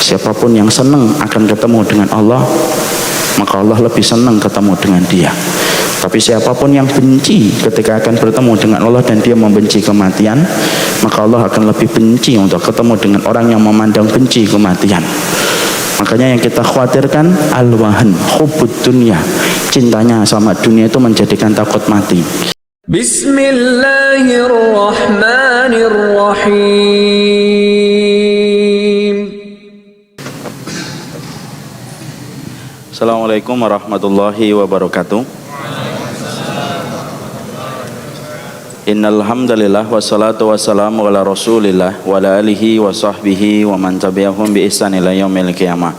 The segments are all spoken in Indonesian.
Siapapun yang senang akan ketemu dengan Allah, maka Allah lebih senang ketemu dengan dia. Tapi siapapun yang benci ketika akan bertemu dengan Allah dan dia membenci kematian, maka Allah akan lebih benci untuk ketemu dengan orang yang memandang benci kematian. Makanya yang kita khawatirkan al-wahan, hubbud dunya, cintanya sama dunia itu menjadikan takut mati. Bismillahirrahmanirrahim. Assalamualaikum warahmatullahi wabarakatuh. Innal hamdalillah wassalatu wassalamu ala Rasulillah wa ala alihi wa sahbihi wa man tabi'ahum bi ihsan ila yaumil qiyamah.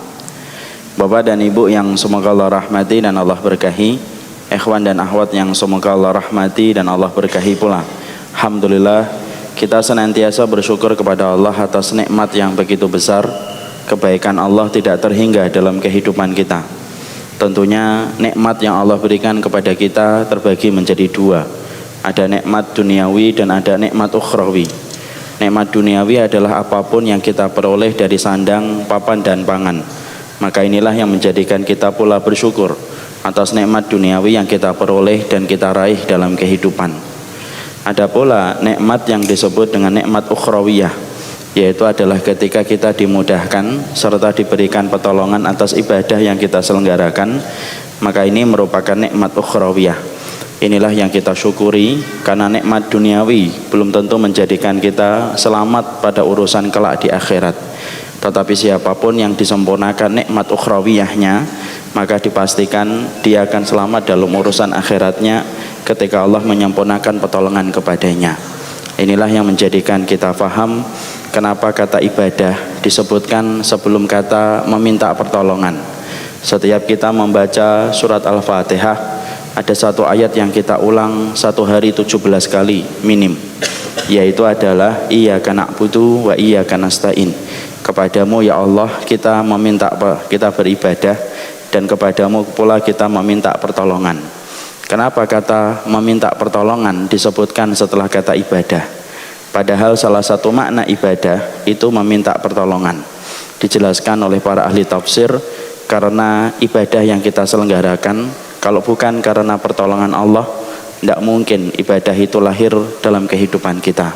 Bapak dan Ibu yang semoga Allah rahmati dan Allah berkahi, ikhwan dan akhwat yang semoga Allah rahmati dan Allah berkahi pula. Alhamdulillah, kita senantiasa bersyukur kepada Allah atas nikmat yang begitu besar. Kebaikan Allah tidak terhingga dalam kehidupan kita. Tentunya nikmat yang Allah berikan kepada kita terbagi menjadi dua. Ada nikmat duniawi dan ada nikmat ukhrawi. Nikmat duniawi adalah apapun yang kita peroleh dari sandang, papan dan pangan. Maka inilah yang menjadikan kita pula bersyukur atas nikmat duniawi yang kita peroleh dan kita raih dalam kehidupan. Ada pula nikmat yang disebut dengan nikmat ukhrawiyah, yaitu adalah ketika kita dimudahkan serta diberikan pertolongan atas ibadah yang kita selenggarakan, maka ini merupakan nikmat ukhrawiyah. Inilah yang kita syukuri, karena nikmat duniawi belum tentu menjadikan kita selamat pada urusan kelak di akhirat. Tetapi siapapun yang disempurnakan nikmat ukhrawiyahnya, maka dipastikan dia akan selamat dalam urusan akhiratnya ketika Allah menyempurnakan pertolongan kepadanya. Inilah yang menjadikan kita faham kenapa kata ibadah disebutkan sebelum kata meminta pertolongan. Setiap kita membaca surat Al-Fatihah, ada satu ayat yang kita ulang satu hari 17 kali minim, yaitu adalah iyyaka na'budu wa iyyaka nasta'in. Kepadamu ya Allah kita beribadah, dan kepadamu pula kita meminta pertolongan. Kenapa kata meminta pertolongan disebutkan setelah kata ibadah? Padahal salah satu makna ibadah itu meminta pertolongan. Dijelaskan oleh para ahli tafsir, karena ibadah yang kita selenggarakan, kalau bukan karena pertolongan Allah, tidak mungkin ibadah itu lahir dalam kehidupan kita.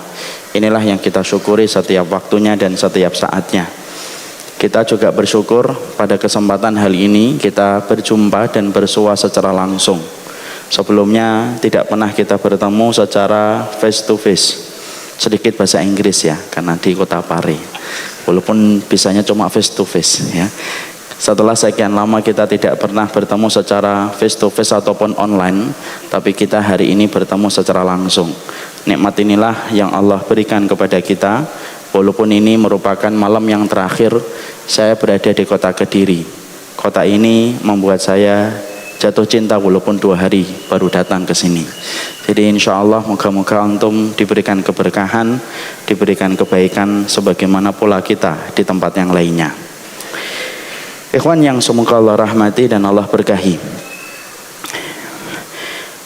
Inilah yang kita syukuri setiap waktunya dan setiap saatnya. Kita juga bersyukur pada kesempatan hal ini kita berjumpa dan bersua secara langsung. Sebelumnya tidak pernah kita bertemu secara face to face. Sedikit bahasa Inggris ya, karena di Kota Pare. Walaupun bisanya cuma face to face ya. Setelah sekian lama kita tidak pernah bertemu secara face to face ataupun online, tapi kita hari ini bertemu secara langsung. Nikmat inilah yang Allah berikan kepada kita. Walaupun ini merupakan malam yang terakhir saya berada di kota Kediri. Kota ini membuat saya jatuh cinta walaupun 2 hari baru datang ke sini. Jadi insya Allah moga-moga antum diberikan keberkahan, diberikan kebaikan sebagaimana pula kita di tempat yang lainnya. Ikhwan yang semoga Allah rahmati dan Allah berkahi,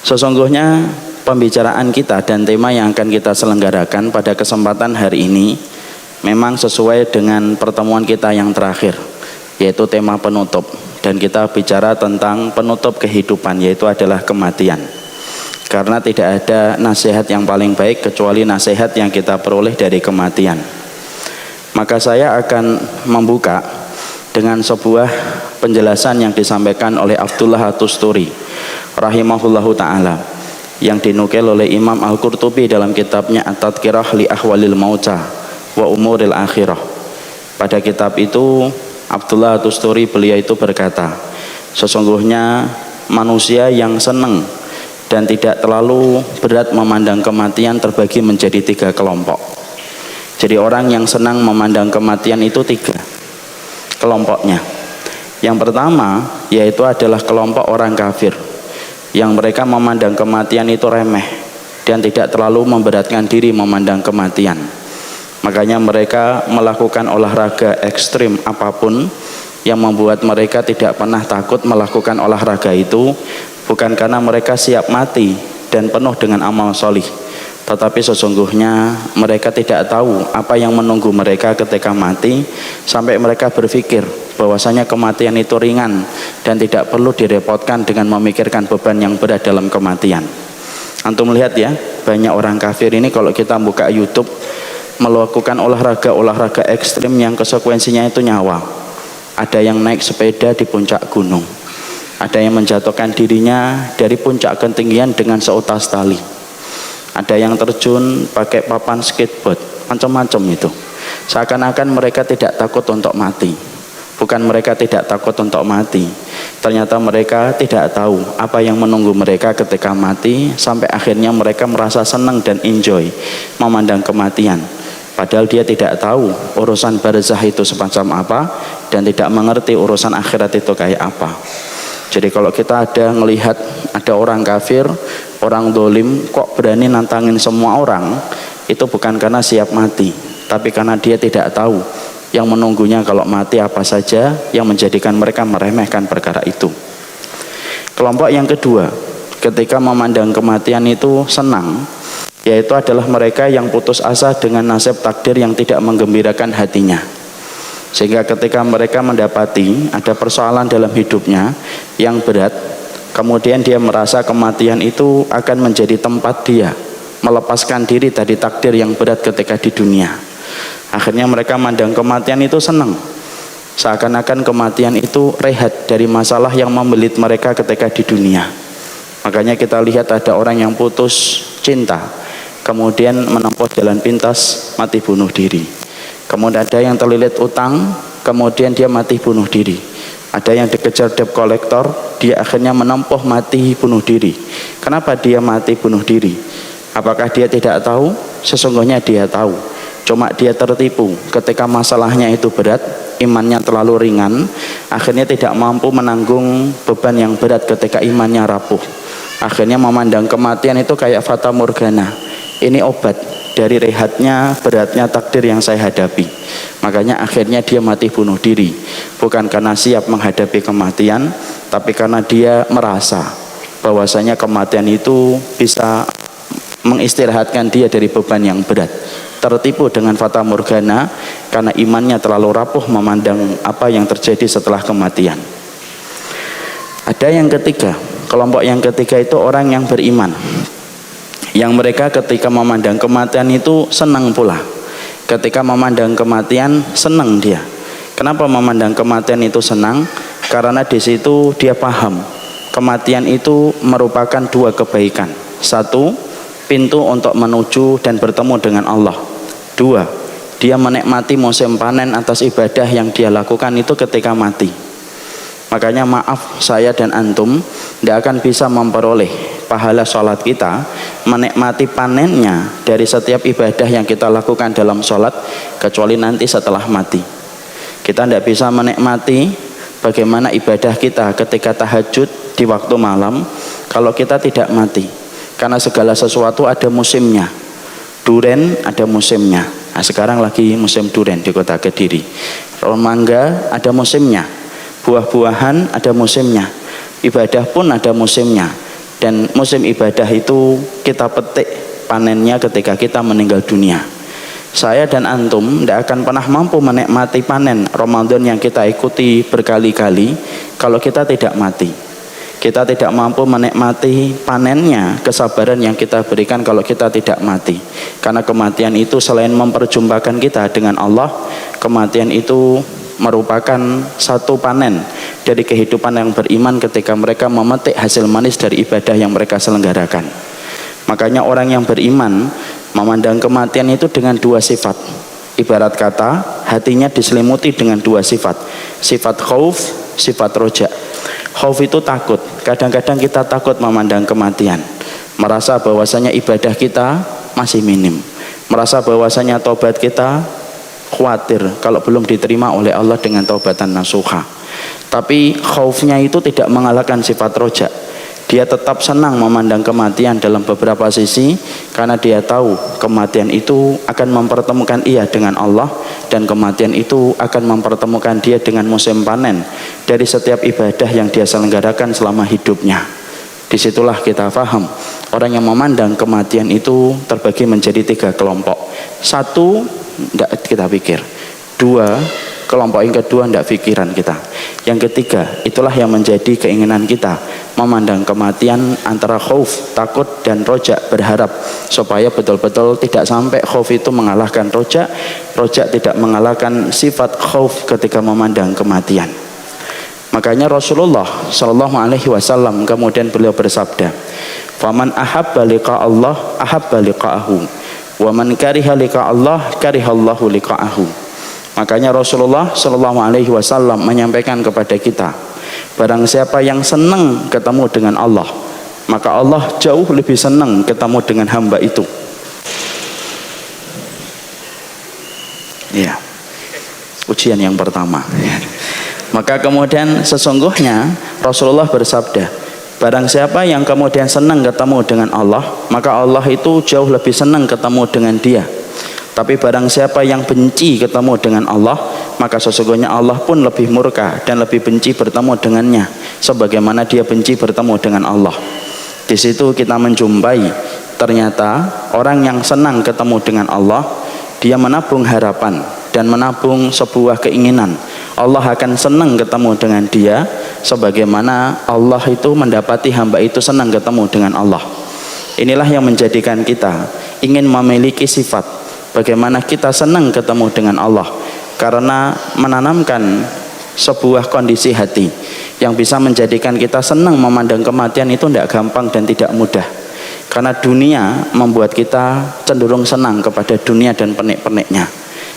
sesungguhnya pembicaraan kita dan tema yang akan kita selenggarakan pada kesempatan hari ini memang sesuai dengan pertemuan kita yang terakhir, yaitu tema penutup. Dan kita bicara tentang penutup kehidupan, yaitu adalah kematian. Karena tidak ada nasihat yang paling baik kecuali nasihat yang kita peroleh dari kematian. Maka saya akan membuka dengan sebuah penjelasan yang disampaikan oleh Abdullah At-Tusturi rahimahullahu ta'ala, yang dinukil oleh Imam Al-Qurtubi dalam kitabnya At-Tadhkirah li Ahwalil Mauta wa Umuril Akhirah. Pada kitab itu Abdullah At-Tusturi beliau itu berkata, sesungguhnya manusia yang senang dan tidak terlalu berat memandang kematian terbagi menjadi 3 kelompok. Jadi orang yang senang memandang kematian itu 3 kelompoknya. Yang pertama yaitu adalah kelompok orang kafir, yang mereka memandang kematian itu remeh dan tidak terlalu memberatkan diri memandang kematian. Makanya mereka melakukan olahraga ekstrim apapun yang membuat mereka tidak pernah takut melakukan olahraga itu, bukan karena mereka siap mati dan penuh dengan amal solih, tetapi sesungguhnya mereka tidak tahu apa yang menunggu mereka ketika mati, sampai mereka berpikir bahwasanya kematian itu ringan dan tidak perlu direpotkan dengan memikirkan beban yang berat dalam kematian. Antum lihat ya, banyak orang kafir ini kalau kita buka YouTube melakukan olahraga ekstrim yang konsekuensinya itu nyawa. Ada yang naik sepeda di puncak gunung, ada yang menjatuhkan dirinya dari puncak ketinggian dengan seutas tali, ada yang terjun pakai papan skateboard, macam-macam itu. Seakan-akan mereka tidak takut untuk mati. Bukan mereka tidak takut untuk mati, ternyata mereka tidak tahu apa yang menunggu mereka ketika mati, sampai akhirnya mereka merasa senang dan enjoy memandang kematian, padahal dia tidak tahu urusan barzah itu semacam apa dan tidak mengerti urusan akhirat itu kayak apa. Jadi kalau kita ada melihat ada orang kafir, orang dolim kok berani nantangin semua orang, itu bukan karena siap mati, tapi karena dia tidak tahu yang menunggunya kalau mati apa saja yang menjadikan mereka meremehkan perkara itu. Kelompok yang kedua, ketika memandang kematian itu senang, yaitu adalah mereka yang putus asa dengan nasib takdir yang tidak menggembirakan hatinya. Sehingga ketika mereka mendapati ada persoalan dalam hidupnya yang berat, kemudian dia merasa kematian itu akan menjadi tempat dia melepaskan diri dari takdir yang berat ketika di dunia. Akhirnya mereka mandang kematian itu senang, seakan-akan kematian itu rehat dari masalah yang membelit mereka ketika di dunia. Makanya kita lihat ada orang yang putus cinta, kemudian menempuh jalan pintas, mati bunuh diri. Kemudian ada yang terlilit utang, kemudian dia mati bunuh diri. Ada yang dikejar debt collector, dia akhirnya menempuh mati bunuh diri. Kenapa dia mati bunuh diri? Apakah dia tidak tahu? Sesungguhnya dia tahu, cuma dia tertipu ketika masalahnya itu berat, imannya terlalu ringan, akhirnya tidak mampu menanggung beban yang berat ketika imannya rapuh. Akhirnya memandang kematian itu kayak fata morgana, ini obat dari rehatnya beratnya takdir yang saya hadapi. Makanya akhirnya dia mati bunuh diri, bukan karena siap menghadapi kematian, tapi karena dia merasa bahwasanya kematian itu bisa mengistirahatkan dia dari beban yang berat. Tertipu dengan fata morgana karena imannya terlalu rapuh memandang apa yang terjadi setelah kematian. Ada yang ketiga, kelompok yang ketiga itu orang yang beriman, yang mereka ketika memandang kematian itu senang pula. Ketika memandang kematian senang dia. Kenapa memandang kematian itu senang? Karena di situ dia paham kematian itu merupakan dua kebaikan. Satu, pintu untuk menuju dan bertemu dengan Allah. Dua, dia menikmati musim panen atas ibadah yang dia lakukan itu ketika mati. Makanya maaf, saya dan antum tidak akan bisa memperoleh pahala sholat kita, menikmati panennya dari setiap ibadah yang kita lakukan dalam sholat, kecuali nanti setelah mati. Kita tidak bisa menikmati bagaimana ibadah kita ketika tahajud di waktu malam kalau kita tidak mati, karena segala sesuatu ada musimnya. Duren ada musimnya. Nah, sekarang lagi musim duren di kota Kediri. Mangga ada musimnya, buah-buahan ada musimnya, ibadah pun ada musimnya. Dan musim ibadah itu kita petik panennya ketika kita meninggal dunia. Saya dan antum tidak akan pernah mampu menikmati panen Ramadan yang kita ikuti berkali-kali kalau kita tidak mati. Kita tidak mampu menikmati panennya kesabaran yang kita berikan kalau kita tidak mati. Karena kematian itu selain memperjumpakan kita dengan Allah, kematian itu merupakan satu panen dari kehidupan yang beriman ketika mereka memetik hasil manis dari ibadah yang mereka selenggarakan. Makanya orang yang beriman memandang kematian itu dengan dua sifat. Ibarat kata hatinya diselimuti dengan dua sifat, sifat khauf, sifat roja. Khauf itu takut. Kadang-kadang kita takut memandang kematian, merasa bahwasanya ibadah kita masih minim, merasa bahwasanya taubat kita khawatir kalau belum diterima oleh Allah dengan taubatan nasuha. Tapi khaufnya itu tidak mengalahkan sifat roja. Dia tetap senang memandang kematian dalam beberapa sisi, karena dia tahu kematian itu akan mempertemukan ia dengan Allah, dan kematian itu akan mempertemukan dia dengan musim panen dari setiap ibadah yang dia selenggarakan selama hidupnya. Disitulah kita paham Orang yang memandang kematian itu terbagi menjadi 3 kelompok. 1, tidak kita pikir. 2, kelompok yang kedua tidak pikiran kita. Yang ketiga, itulah yang menjadi keinginan kita, memandang kematian antara khauf, takut, dan roja, berharap supaya betul-betul tidak sampai khauf itu mengalahkan roja, roja tidak mengalahkan sifat khauf ketika memandang kematian. Makanya Rasulullah Shallallahu Alaihi Wasallam kemudian beliau bersabda, "Faman ahabba liqa Allah ahabba liqa'ahu, wa man kariha liqa Allah karihallahu liqa'ahu." Makanya Rasulullah Shallallahu Alaihi Wasallam menyampaikan kepada kita, barang siapa yang senang ketemu dengan Allah, maka Allah jauh lebih senang ketemu dengan hamba itu. Ya, ujian yang pertama. Maka kemudian sesungguhnya Rasulullah bersabda, barang siapa yang kemudian senang ketemu dengan Allah, maka Allah itu jauh lebih senang ketemu dengan dia. Tapi barang siapa yang benci ketemu dengan Allah, maka sesungguhnya Allah pun lebih murka dan lebih benci bertemu dengannya, sebagaimana dia benci bertemu dengan Allah. Di situ kita menjumpai ternyata orang yang senang ketemu dengan Allah, dia menabung harapan dan menabung sebuah keinginan. Allah akan senang ketemu dengan dia, sebagaimana Allah itu mendapati hamba itu senang ketemu dengan Allah. Inilah yang menjadikan kita ingin memiliki sifat bagaimana kita senang ketemu dengan Allah, karena menanamkan sebuah kondisi hati yang bisa menjadikan kita senang memandang kematian itu tidak gampang dan tidak mudah. Karena dunia membuat kita cenderung senang kepada dunia dan pernik-perniknya.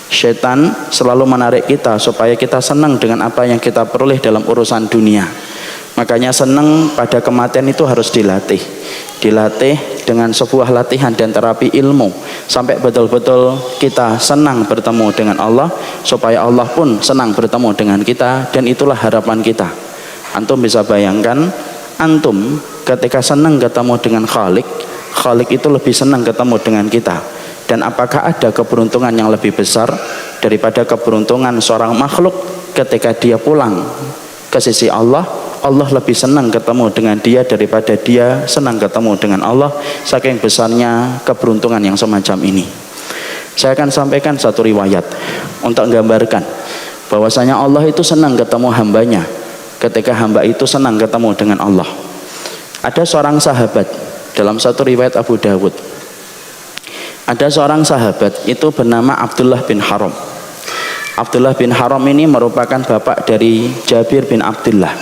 Syaitan selalu menarik kita supaya kita senang dengan apa yang kita peroleh dalam urusan dunia. Makanya senang pada kematian itu harus dilatih dengan sebuah latihan dan terapi ilmu, sampai betul-betul kita senang bertemu dengan Allah, supaya Allah pun senang bertemu dengan kita. Dan itulah harapan kita. Antum bisa bayangkan, antum ketika senang ketemu dengan Khalik, Khalik itu lebih senang ketemu dengan kita. Dan apakah ada keberuntungan yang lebih besar daripada keberuntungan seorang makhluk ketika dia pulang ke sisi Allah? Allah lebih senang ketemu dengan dia daripada dia senang ketemu dengan Allah. Saking besarnya keberuntungan yang semacam ini. Saya akan sampaikan satu riwayat untuk menggambarkan bahwasanya Allah itu senang ketemu hambanya ketika hamba itu senang ketemu dengan Allah. Ada seorang sahabat, dalam satu riwayat Abu Dawud, ada seorang sahabat itu bernama Abdullah bin Haram. Abdullah bin Haram ini merupakan bapak dari Jabir bin Abdullah.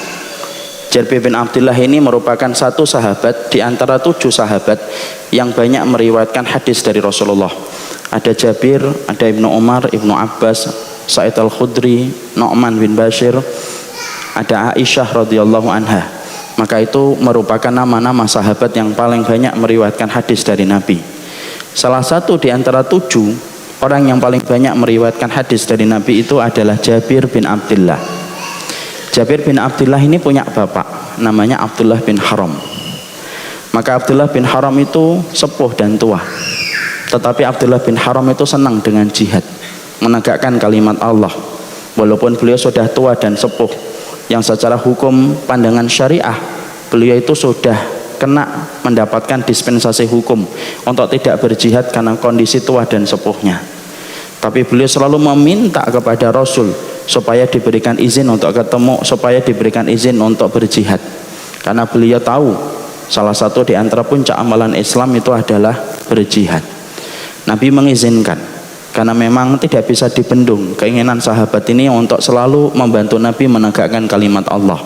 Jabir bin Abdullah ini merupakan satu sahabat di antara 7 sahabat yang banyak meriwayatkan hadis dari Rasulullah. Ada Jabir, ada Ibnu Umar, Ibnu Abbas, Sa'id al-Khudri, Nu'man bin Bashir, ada Aisyah radhiyallahu anha. Maka itu merupakan nama-nama sahabat yang paling banyak meriwayatkan hadis dari Nabi. Salah satu di antara 7 orang yang paling banyak meriwayatkan hadis dari Nabi itu adalah Jabir bin Abdullah. Jabir bin Abdullah ini punya bapak namanya Abdullah bin Haram. Maka Abdullah bin Haram itu sepuh dan tua, tetapi Abdullah bin Haram itu senang dengan jihad, menegakkan kalimat Allah. Walaupun beliau sudah tua dan sepuh, yang secara hukum pandangan syariah beliau itu sudah kena mendapatkan dispensasi hukum untuk tidak berjihad karena kondisi tua dan sepuhnya. Tapi beliau selalu meminta kepada Rasul supaya diberikan izin untuk ketemu, supaya diberikan izin untuk berjihad. Karena beliau tahu salah satu di antara puncak amalan Islam itu adalah berjihad. Nabi mengizinkan, karena memang tidak bisa dibendung keinginan sahabat ini untuk selalu membantu Nabi menegakkan kalimat Allah.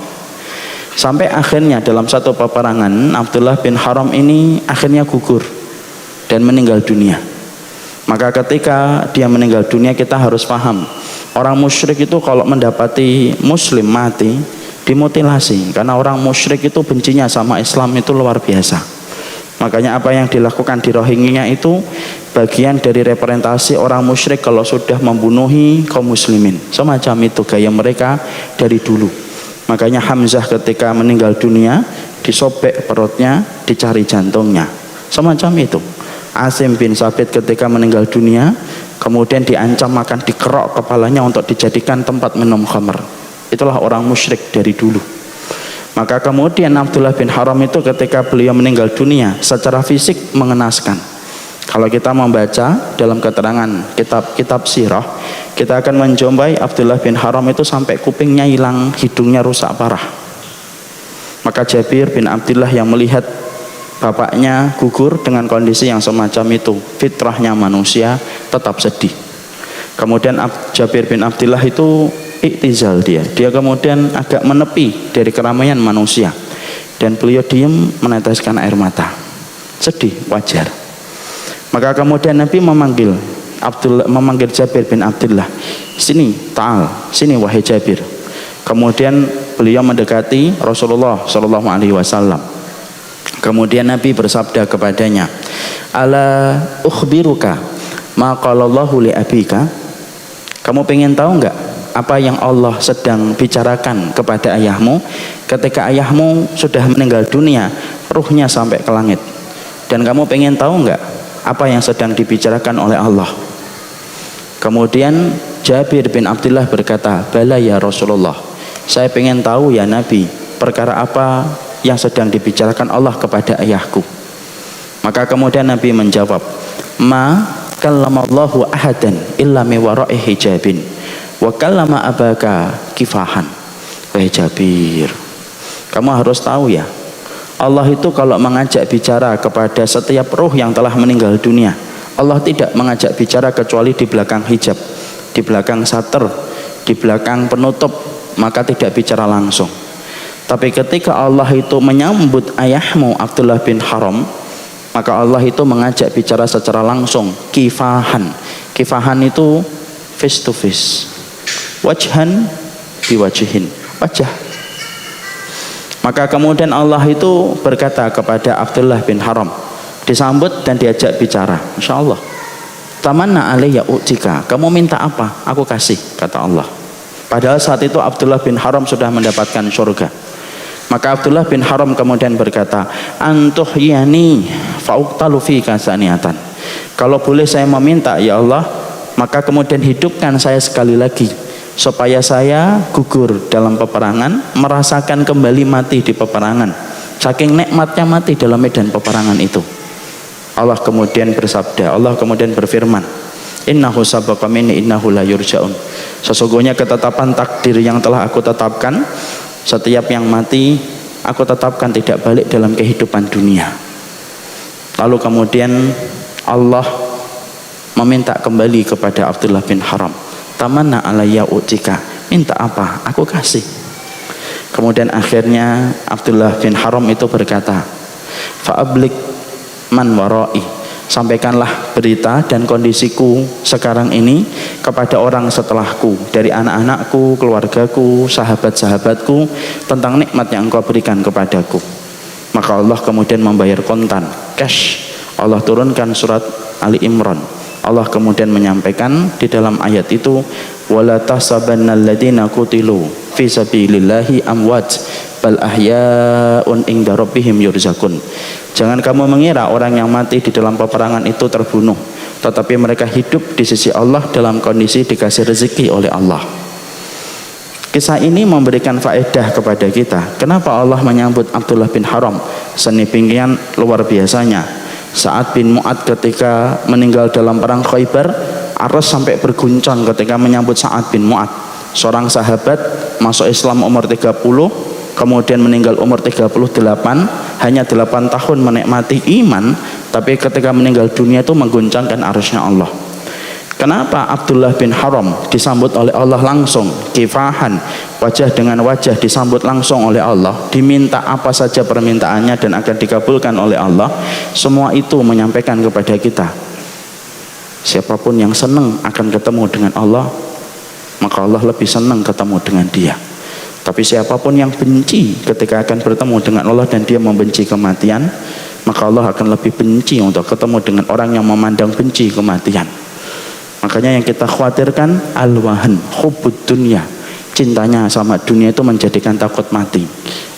Sampai akhirnya dalam satu peperangan, Abdullah bin Haram ini akhirnya gugur dan meninggal dunia. Maka ketika dia meninggal dunia, kita harus paham, orang musyrik itu kalau mendapati muslim mati, dimutilasi. Karena orang musyrik itu bencinya sama Islam itu luar biasa. Makanya apa yang dilakukan di Rohingya itu bagian dari representasi orang musyrik kalau sudah membunuhi kaum muslimin. Semacam itu gaya mereka dari dulu. Makanya Hamzah ketika meninggal dunia disobek perutnya, dicari jantungnya. Semacam itu. Asim bin Sabit ketika meninggal dunia kemudian diancam akan dikerok kepalanya untuk dijadikan tempat minum khamr. Itulah orang musyrik dari dulu. Maka kemudian Abdullah bin Haram itu ketika beliau meninggal dunia secara fisik mengenaskan. Kalau kita membaca dalam keterangan kitab sirah, kita akan menjumpai Abdullah bin Haram itu sampai kupingnya hilang, hidungnya rusak parah. Maka Jabir bin Abdullah yang melihat bapaknya gugur dengan kondisi yang semacam itu, fitrahnya manusia, tetap sedih. Kemudian Jabir bin Abdullah itu iktizal, dia kemudian agak menepi dari keramaian manusia, dan beliau diam meneteskan air mata, sedih, wajar. Maka kemudian Nabi memanggil Jabir bin Abdullah, sini, ta'al, sini wahai Jabir. Kemudian beliau mendekati Rasulullah Shallallahu Alaihi Wasallam. Kemudian Nabi bersabda kepadanya, ala ukhbiruka ma qalallahu li abika. Kamu pengen tahu enggak apa yang Allah sedang bicarakan kepada ayahmu ketika ayahmu sudah meninggal dunia, ruhnya sampai ke langit. Dan kamu pengen tahu enggak apa yang sedang dibicarakan oleh Allah? Kemudian Jabir bin Abdullah berkata, bala ya Rasulullah, saya pengen tahu ya Nabi, perkara apa yang sedang dibicarakan Allah kepada ayahku. Maka kemudian Nabi menjawab, ma kallamallahu ahadan illa mi wara'i hijabin wa kallama abaka kifahan. Wahai Jabir, kamu harus tahu ya, Allah itu kalau mengajak bicara kepada setiap ruh yang telah meninggal dunia, Allah tidak mengajak bicara kecuali di belakang hijab, di belakang sater, di belakang penutup, maka tidak bicara langsung. Tapi ketika Allah itu menyambut ayahmu Abdullah bin Haram, maka Allah itu mengajak bicara secara langsung, kifahan. Kifahan itu face to face, wajhan biwajhin, wajah. Maka kemudian Allah itu berkata kepada Abdullah bin Haram, disambut dan diajak bicara, Masya Allah, tamanna alayya u'tika, kamu minta apa, aku kasih, kata Allah. Padahal saat itu Abdullah bin Haram sudah mendapatkan surga. Maka Abdullah bin Haram kemudian berkata, antuhyani fa'uqtalu fika saniatan. Kalau boleh saya meminta ya Allah, maka kemudian hidupkan saya sekali lagi, supaya saya gugur dalam peperangan, merasakan kembali mati di peperangan, saking nikmatnya mati dalam medan peperangan itu. Allah kemudian bersabda, Allah kemudian berfirman, innahu sabaqa minni innahu la yurja'un. Sesungguhnya ketetapan takdir yang telah aku tetapkan, setiap yang mati aku tetapkan tidak balik dalam kehidupan dunia. Lalu kemudian Allah meminta kembali kepada Abdullah bin Haram, tamanna alayya u'tika, minta apa, aku kasih. Kemudian akhirnya Abdullah bin Haram itu berkata, fa'ablik man warai, sampaikanlah berita dan kondisiku sekarang ini kepada orang setelahku, dari anak-anakku, keluargaku, sahabat-sahabatku, tentang nikmat yang engkau berikan kepadaku. Maka Allah kemudian membayar kontan, cash. Allah turunkan surat Ali Imran. Allah kemudian menyampaikan di dalam ayat itu, wala tahsabannal ladzina qutilu fi sabilillahi amwat bal ahya'un inda rabbihim yurzaqun. Jangan kamu mengira orang yang mati di dalam peperangan itu terbunuh, tetapi mereka hidup di sisi Allah dalam kondisi dikasih rezeki oleh Allah. Kisah ini memberikan faedah kepada kita. Kenapa Allah menyambut Abdullah bin Haram sedemikian luar biasanya? Sa'ad bin Mu'ad ketika meninggal dalam perang Khaybar, Aras sampai berguncang ketika menyambut Sa'ad bin Mu'ad, seorang sahabat masuk Islam umur 30, kemudian meninggal umur 38, hanya 8 tahun menikmati iman, tapi ketika meninggal dunia itu mengguncangkan arasnya Allah. Kenapa Abdullah bin Haram disambut oleh Allah langsung, kifahan, wajah dengan wajah disambut langsung oleh Allah, diminta apa saja permintaannya dan akan dikabulkan oleh Allah? Semua itu menyampaikan kepada kita, siapapun yang senang akan ketemu dengan Allah, maka Allah lebih senang ketemu dengan dia. Tapi siapapun yang benci ketika akan bertemu dengan Allah dan dia membenci kematian, maka Allah akan lebih benci untuk ketemu dengan orang yang memandang benci kematian. Makanya yang kita khawatirkan al-wahan, hubbud dunya, cintanya sama dunia itu menjadikan takut mati.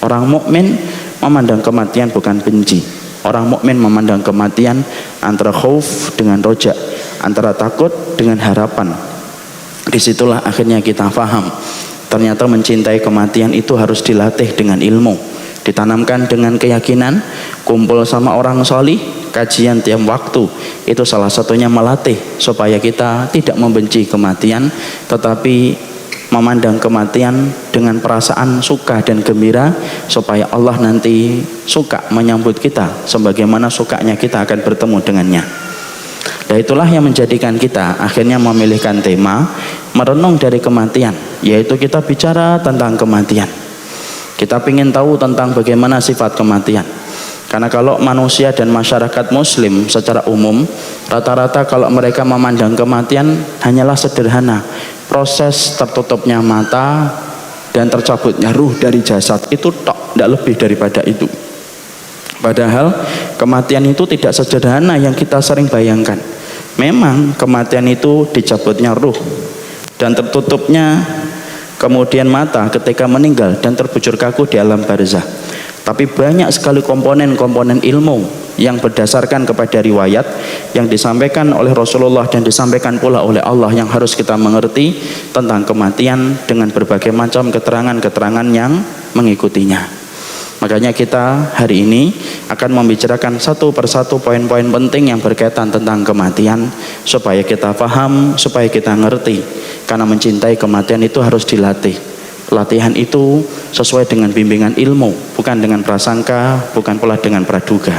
Orang mukmin memandang kematian bukan benci. Orang mukmin memandang kematian antara khauf dengan roja, antara takut dengan harapan. Disitulah akhirnya kita paham Ternyata mencintai kematian itu harus dilatih dengan ilmu, ditanamkan dengan keyakinan, kumpul sama orang solih, kajian tiap waktu. Itu salah satunya melatih supaya kita tidak membenci kematian, tetapi memandang kematian dengan perasaan suka dan gembira, supaya Allah nanti suka menyambut kita sebagaimana sukanya kita akan bertemu dengannya. Dan itulah yang menjadikan kita akhirnya memilihkan tema merenung dari kematian, yaitu kita bicara tentang kematian. Kita ingin tahu tentang bagaimana sifat kematian. Karena kalau manusia dan masyarakat muslim secara umum, rata-rata kalau mereka memandang kematian hanyalah sederhana, proses tertutupnya mata dan tercabutnya ruh dari jasad, itu tok, tidak lebih daripada itu. Padahal kematian itu tidak sederhana yang kita sering bayangkan. Memang kematian itu dicabutnya ruh dan tertutupnya kemudian mata ketika meninggal dan terbujur kaku di alam barzah. Tapi banyak sekali komponen-komponen ilmu yang berdasarkan kepada riwayat yang disampaikan oleh Rasulullah dan disampaikan pula oleh Allah yang harus kita mengerti tentang kematian dengan berbagai macam keterangan-keterangan yang mengikutinya. Makanya kita hari ini akan membicarakan satu persatu poin-poin penting yang berkaitan tentang kematian, supaya kita paham, supaya kita ngerti. Karena mencintai kematian itu harus dilatih. Latihan itu sesuai dengan bimbingan ilmu, bukan dengan prasangka, bukan pula dengan praduga.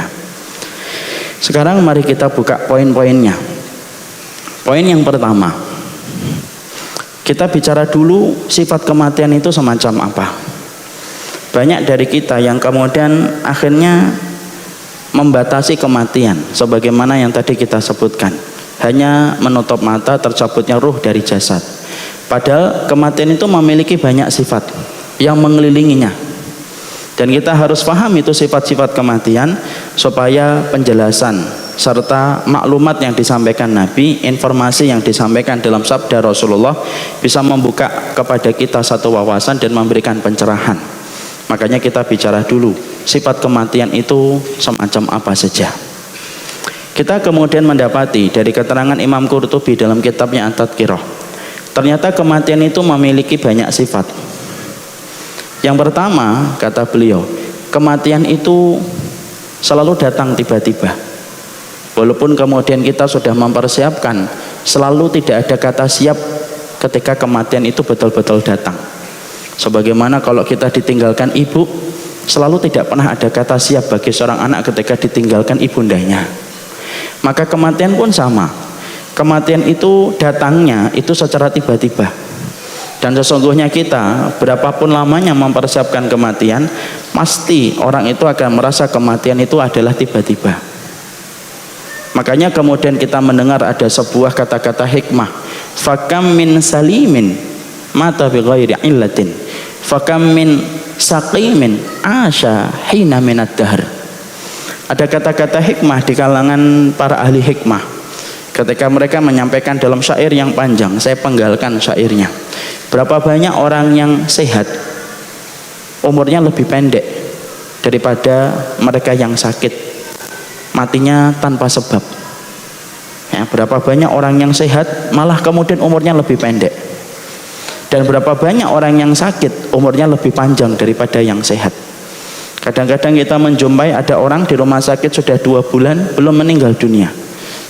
Sekarang mari kita buka poin-poinnya. Poin yang pertama, kita bicara dulu sifat kematian itu semacam apa. Banyak dari kita yang kemudian akhirnya membatasi kematian sebagaimana yang tadi kita sebutkan, hanya menutup mata, tercabutnya ruh dari jasad. Padahal kematian itu memiliki banyak sifat yang mengelilinginya, dan kita harus paham itu sifat-sifat kematian supaya penjelasan serta maklumat yang disampaikan Nabi, informasi yang disampaikan dalam sabda Rasulullah bisa membuka kepada kita satu wawasan dan memberikan pencerahan. Makanya kita bicara dulu sifat kematian itu semacam apa saja. Kita kemudian mendapati dari keterangan Imam Qurtubi dalam kitabnya At-Tadhkirah, ternyata kematian itu memiliki banyak sifat. Yang pertama, kata beliau, kematian itu selalu datang tiba-tiba. Walaupun kemudian kita sudah mempersiapkan, selalu tidak ada kata siap ketika kematian itu betul-betul datang. Sebagaimana kalau kita ditinggalkan ibu, selalu tidak pernah ada kata siap bagi seorang anak ketika ditinggalkan ibundanya. Maka kematian pun sama. Kematian itu datangnya itu secara tiba-tiba. Dan sesungguhnya kita berapapun lamanya mempersiapkan kematian, pasti orang itu akan merasa kematian itu adalah tiba-tiba. Makanya kemudian kita mendengar ada sebuah kata-kata hikmah, fakam min salimin mata bi ghairi illatin, fakam min saqimin asya hina minad dahr. Ada kata-kata hikmah di kalangan para ahli hikmah ketika mereka menyampaikan dalam syair yang panjang. Saya penggalkan syairnya. Berapa banyak orang yang sehat umurnya lebih pendek daripada mereka yang sakit, matinya tanpa sebab. Ya, berapa banyak orang yang sehat malah kemudian umurnya lebih pendek, dan berapa banyak orang yang sakit umurnya lebih panjang daripada yang sehat. Kadang-kadang kita menjumpai ada orang di rumah sakit sudah 2 bulan belum meninggal dunia,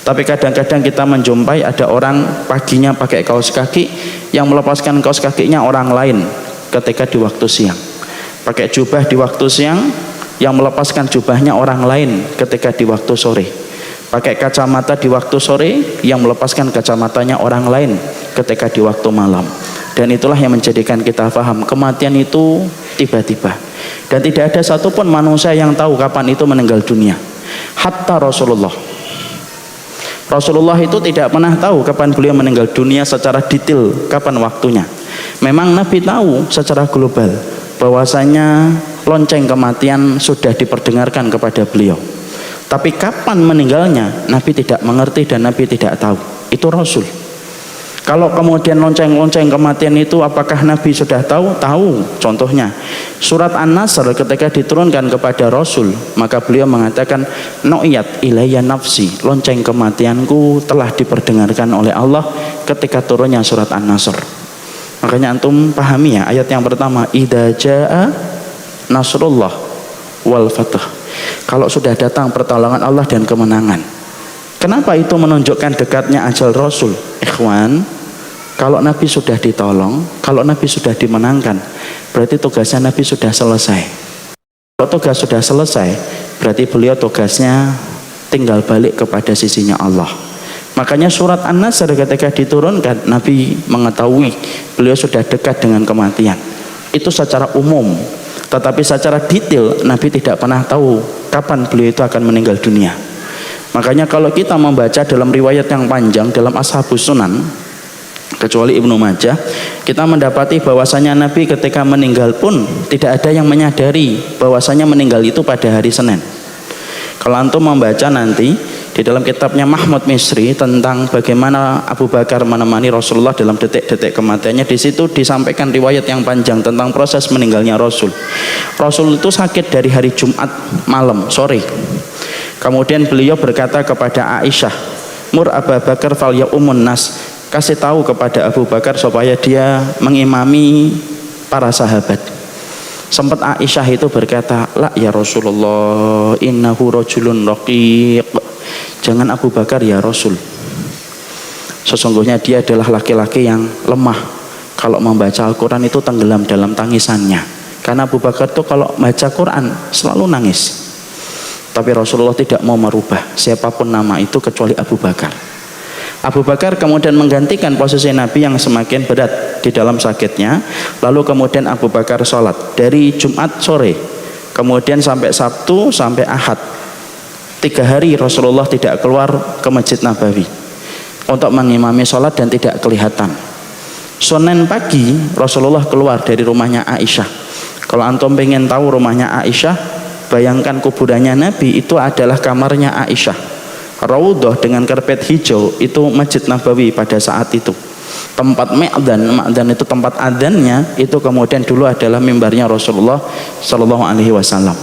tapi kadang-kadang kita menjumpai ada orang paginya pakai kaos kaki, yang melepaskan kaos kakinya orang lain ketika di waktu siang, pakai jubah di waktu siang, yang melepaskan jubahnya orang lain ketika di waktu sore, pakai kacamata di waktu sore, yang melepaskan kacamatanya orang lain ketika di waktu malam. Dan itulah yang menjadikan kita paham kematian itu tiba-tiba, dan tidak ada satupun manusia yang tahu kapan itu meninggal dunia. Hatta Rasulullah itu tidak pernah tahu kapan beliau meninggal dunia secara detail, kapan waktunya. Memang Nabi tahu secara global bahwasanya lonceng kematian sudah diperdengarkan kepada beliau, tapi kapan meninggalnya Nabi tidak mengerti dan Nabi tidak tahu. Itu Rasul. Kalau kemudian lonceng-lonceng kematian itu apakah Nabi sudah tahu? Tahu. Contohnya surat An-Nasr ketika diturunkan kepada Rasul, maka beliau mengatakan, "Nu'iyat ilayya nafsi," lonceng kematianku telah diperdengarkan oleh Allah ketika turunnya surat An-Nasr. Makanya antum pahami ya ayat yang pertama, idza jaa nasrullah wal fath. Kalau sudah datang pertolongan Allah dan kemenangan. Kenapa itu menunjukkan dekatnya ajal Rasul? Ikhwan, kalau Nabi sudah ditolong, kalau Nabi sudah dimenangkan, berarti tugasnya Nabi sudah selesai. Kalau tugas sudah selesai, berarti beliau tugasnya tinggal balik kepada sisinya Allah. Makanya surat An-Nasr ketika diturunkan, Nabi mengetahui beliau sudah dekat dengan kematian. Itu secara umum. Tetapi secara detail Nabi tidak pernah tahu kapan beliau itu akan meninggal dunia. Makanya kalau kita membaca dalam riwayat yang panjang dalam Ashabus Sunan, kecuali Ibnu Majah, kita mendapati bahwasanya Nabi ketika meninggal pun tidak ada yang menyadari bahwasanya meninggal itu pada hari Senin. Kalau antum membaca nanti di dalam kitabnya Mahmud Misri tentang bagaimana Abu Bakar menemani Rasulullah dalam detik-detik kematiannya, di situ disampaikan riwayat yang panjang tentang proses meninggalnya Rasul. Rasul itu sakit dari hari Jumat malam sore. Kemudian beliau berkata kepada Aisyah, "Mur Abu Bakar fal yaumun nas." Kasih tahu kepada Abu Bakar supaya dia mengimami para sahabat. Sempat Aisyah itu berkata, "La ya Rasulullah, innahu rajulun raqiq." Jangan Abu Bakar ya Rasul. Sesungguhnya dia adalah laki-laki yang lemah. Kalau membaca Al-Quran itu tenggelam dalam tangisannya. Karena Abu Bakar itu kalau baca Quran selalu nangis. Tapi Rasulullah tidak mau merubah siapapun nama itu kecuali Abu Bakar. Abu Bakar kemudian menggantikan posisi Nabi yang semakin berat di dalam sakitnya. Lalu kemudian Abu Bakar sholat dari Jumat sore, kemudian sampai Sabtu sampai Ahad. 3 hari Rasulullah tidak keluar ke Masjid Nabawi untuk mengimami sholat dan tidak kelihatan. Senin pagi Rasulullah keluar dari rumahnya Aisyah. Kalau antum pengen tahu rumahnya Aisyah, bayangkan kuburannya Nabi itu adalah kamarnya Aisyah. Raudhah dengan karpet hijau itu Masjid Nabawi pada saat itu. Tempat Ma'dan itu tempat adzannya, itu kemudian dulu adalah mimbarnya Rasulullah Shallallahu Alaihi Wasallam.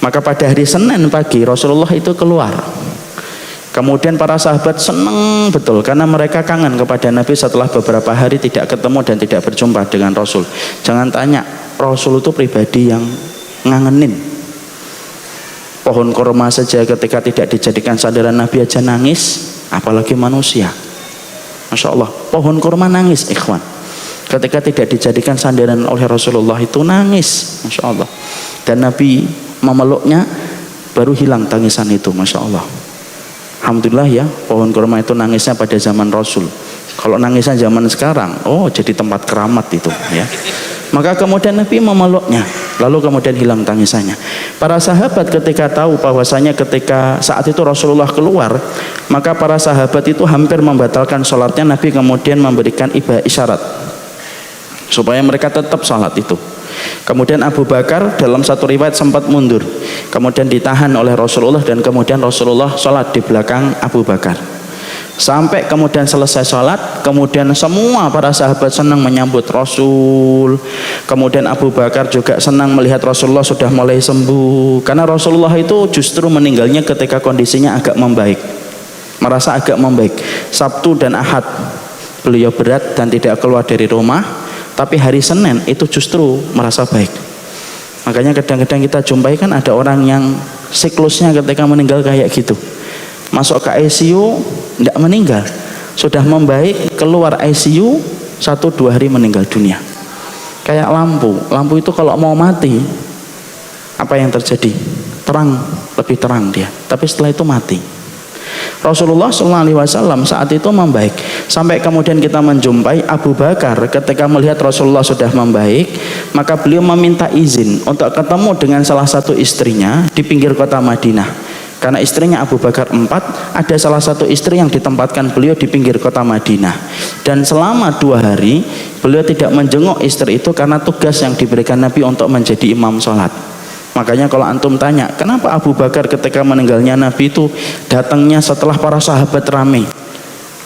Maka pada hari Senin pagi Rasulullah itu keluar. Kemudian para sahabat senang betul karena mereka kangen kepada Nabi setelah beberapa hari tidak ketemu dan tidak berjumpa dengan Rasul. Jangan tanya, Rasul itu pribadi yang ngangenin. Pohon kurma saja ketika tidak dijadikan sandaran Nabi aja nangis, apalagi manusia. Masya Allah, pohon kurma nangis, ikhwan. Ketika tidak dijadikan sandaran oleh Rasulullah itu nangis, Masya Allah. Dan Nabi memeluknya, baru hilang tangisan itu, Masya Allah. Alhamdulillah ya, pohon kurma itu nangisnya pada zaman Rasul. Kalau nangisnya zaman sekarang, oh jadi tempat keramat itu ya. Maka kemudian Nabi memeluknya, lalu kemudian hilang tangisannya. Para sahabat ketika tahu bahwasanya ketika saat itu Rasulullah keluar, maka para sahabat itu hampir membatalkan sholatnya. Nabi kemudian memberikan isyarat supaya mereka tetap sholat itu. Kemudian Abu Bakar dalam satu riwayat sempat mundur, kemudian ditahan oleh Rasulullah dan kemudian Rasulullah sholat di belakang Abu Bakar. Sampai kemudian selesai sholat, kemudian semua para sahabat senang menyambut Rasul. Kemudian Abu Bakar juga senang melihat Rasulullah sudah mulai sembuh. Karena Rasulullah itu justru meninggalnya ketika kondisinya agak membaik, merasa agak membaik. Sabtu dan Ahad beliau berat dan tidak keluar dari rumah, tapi hari Senin itu justru merasa baik. Makanya kadang-kadang kita jumpai kan ada orang yang siklusnya ketika meninggal kayak gitu. Masuk ke ICU tidak meninggal, sudah membaik keluar ICU 1-2 hari meninggal dunia. Kayak lampu itu kalau mau mati apa yang terjadi? Terang, lebih terang dia, tapi setelah itu mati. Rasulullah SAW saat itu membaik, sampai kemudian kita menjumpai Abu Bakar ketika melihat Rasulullah sudah membaik, maka beliau meminta izin untuk ketemu dengan salah satu istrinya di pinggir kota Madinah. Karena istrinya Abu Bakar 4, ada salah satu istri yang ditempatkan beliau di pinggir kota Madinah. Dan selama 2 hari beliau tidak menjenguk istri itu karena tugas yang diberikan Nabi untuk menjadi imam sholat. Makanya kalau antum tanya, kenapa Abu Bakar ketika meninggalnya Nabi itu datangnya setelah para sahabat ramai?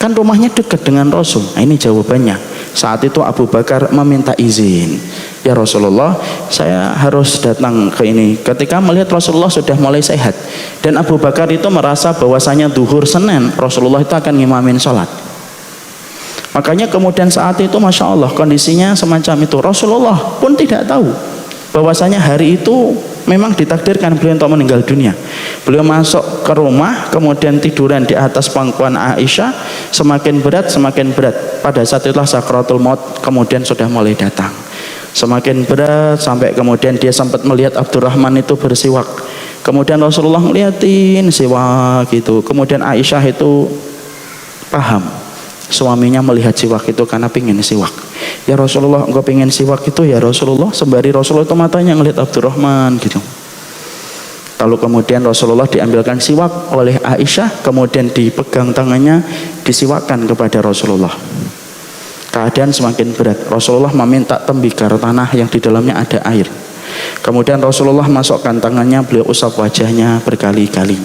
Kan rumahnya dekat dengan Rasul. Nah, ini jawabannya. Saat itu Abu Bakar meminta izin, ya Rasulullah, saya harus datang ke ini. Ketika melihat Rasulullah sudah mulai sehat, dan Abu Bakar itu merasa bahwasanya duhur Senin Rasulullah itu akan ngimamin sholat. Makanya kemudian saat itu Masya Allah kondisinya semacam itu. Rasulullah pun tidak tahu bahwasanya hari itu memang ditakdirkan beliau untuk meninggal dunia. Beliau masuk ke rumah, kemudian tiduran di atas pangkuan Aisyah, semakin berat. Pada saat itulah sakratul maut kemudian sudah mulai datang. Semakin berat sampai kemudian dia sempat melihat Abdurrahman itu bersiwak. Kemudian Rasulullah ngeliatin siwak itu. Kemudian Aisyah itu paham suaminya melihat siwak itu karena pingin siwak. Ya Rasulullah, engkau pingin siwak itu ya Rasulullah. Sembari Rasulullah itu matanya ngelihat Abdurrahman gitu. Lalu kemudian Rasulullah diambilkan siwak oleh Aisyah, kemudian dipegang tangannya, disiwakkan kepada Rasulullah. Keadaan semakin berat. Rasulullah meminta tembikar tanah yang di dalamnya ada air. Kemudian Rasulullah masukkan tangannya, beliau usap wajahnya berkali-kali.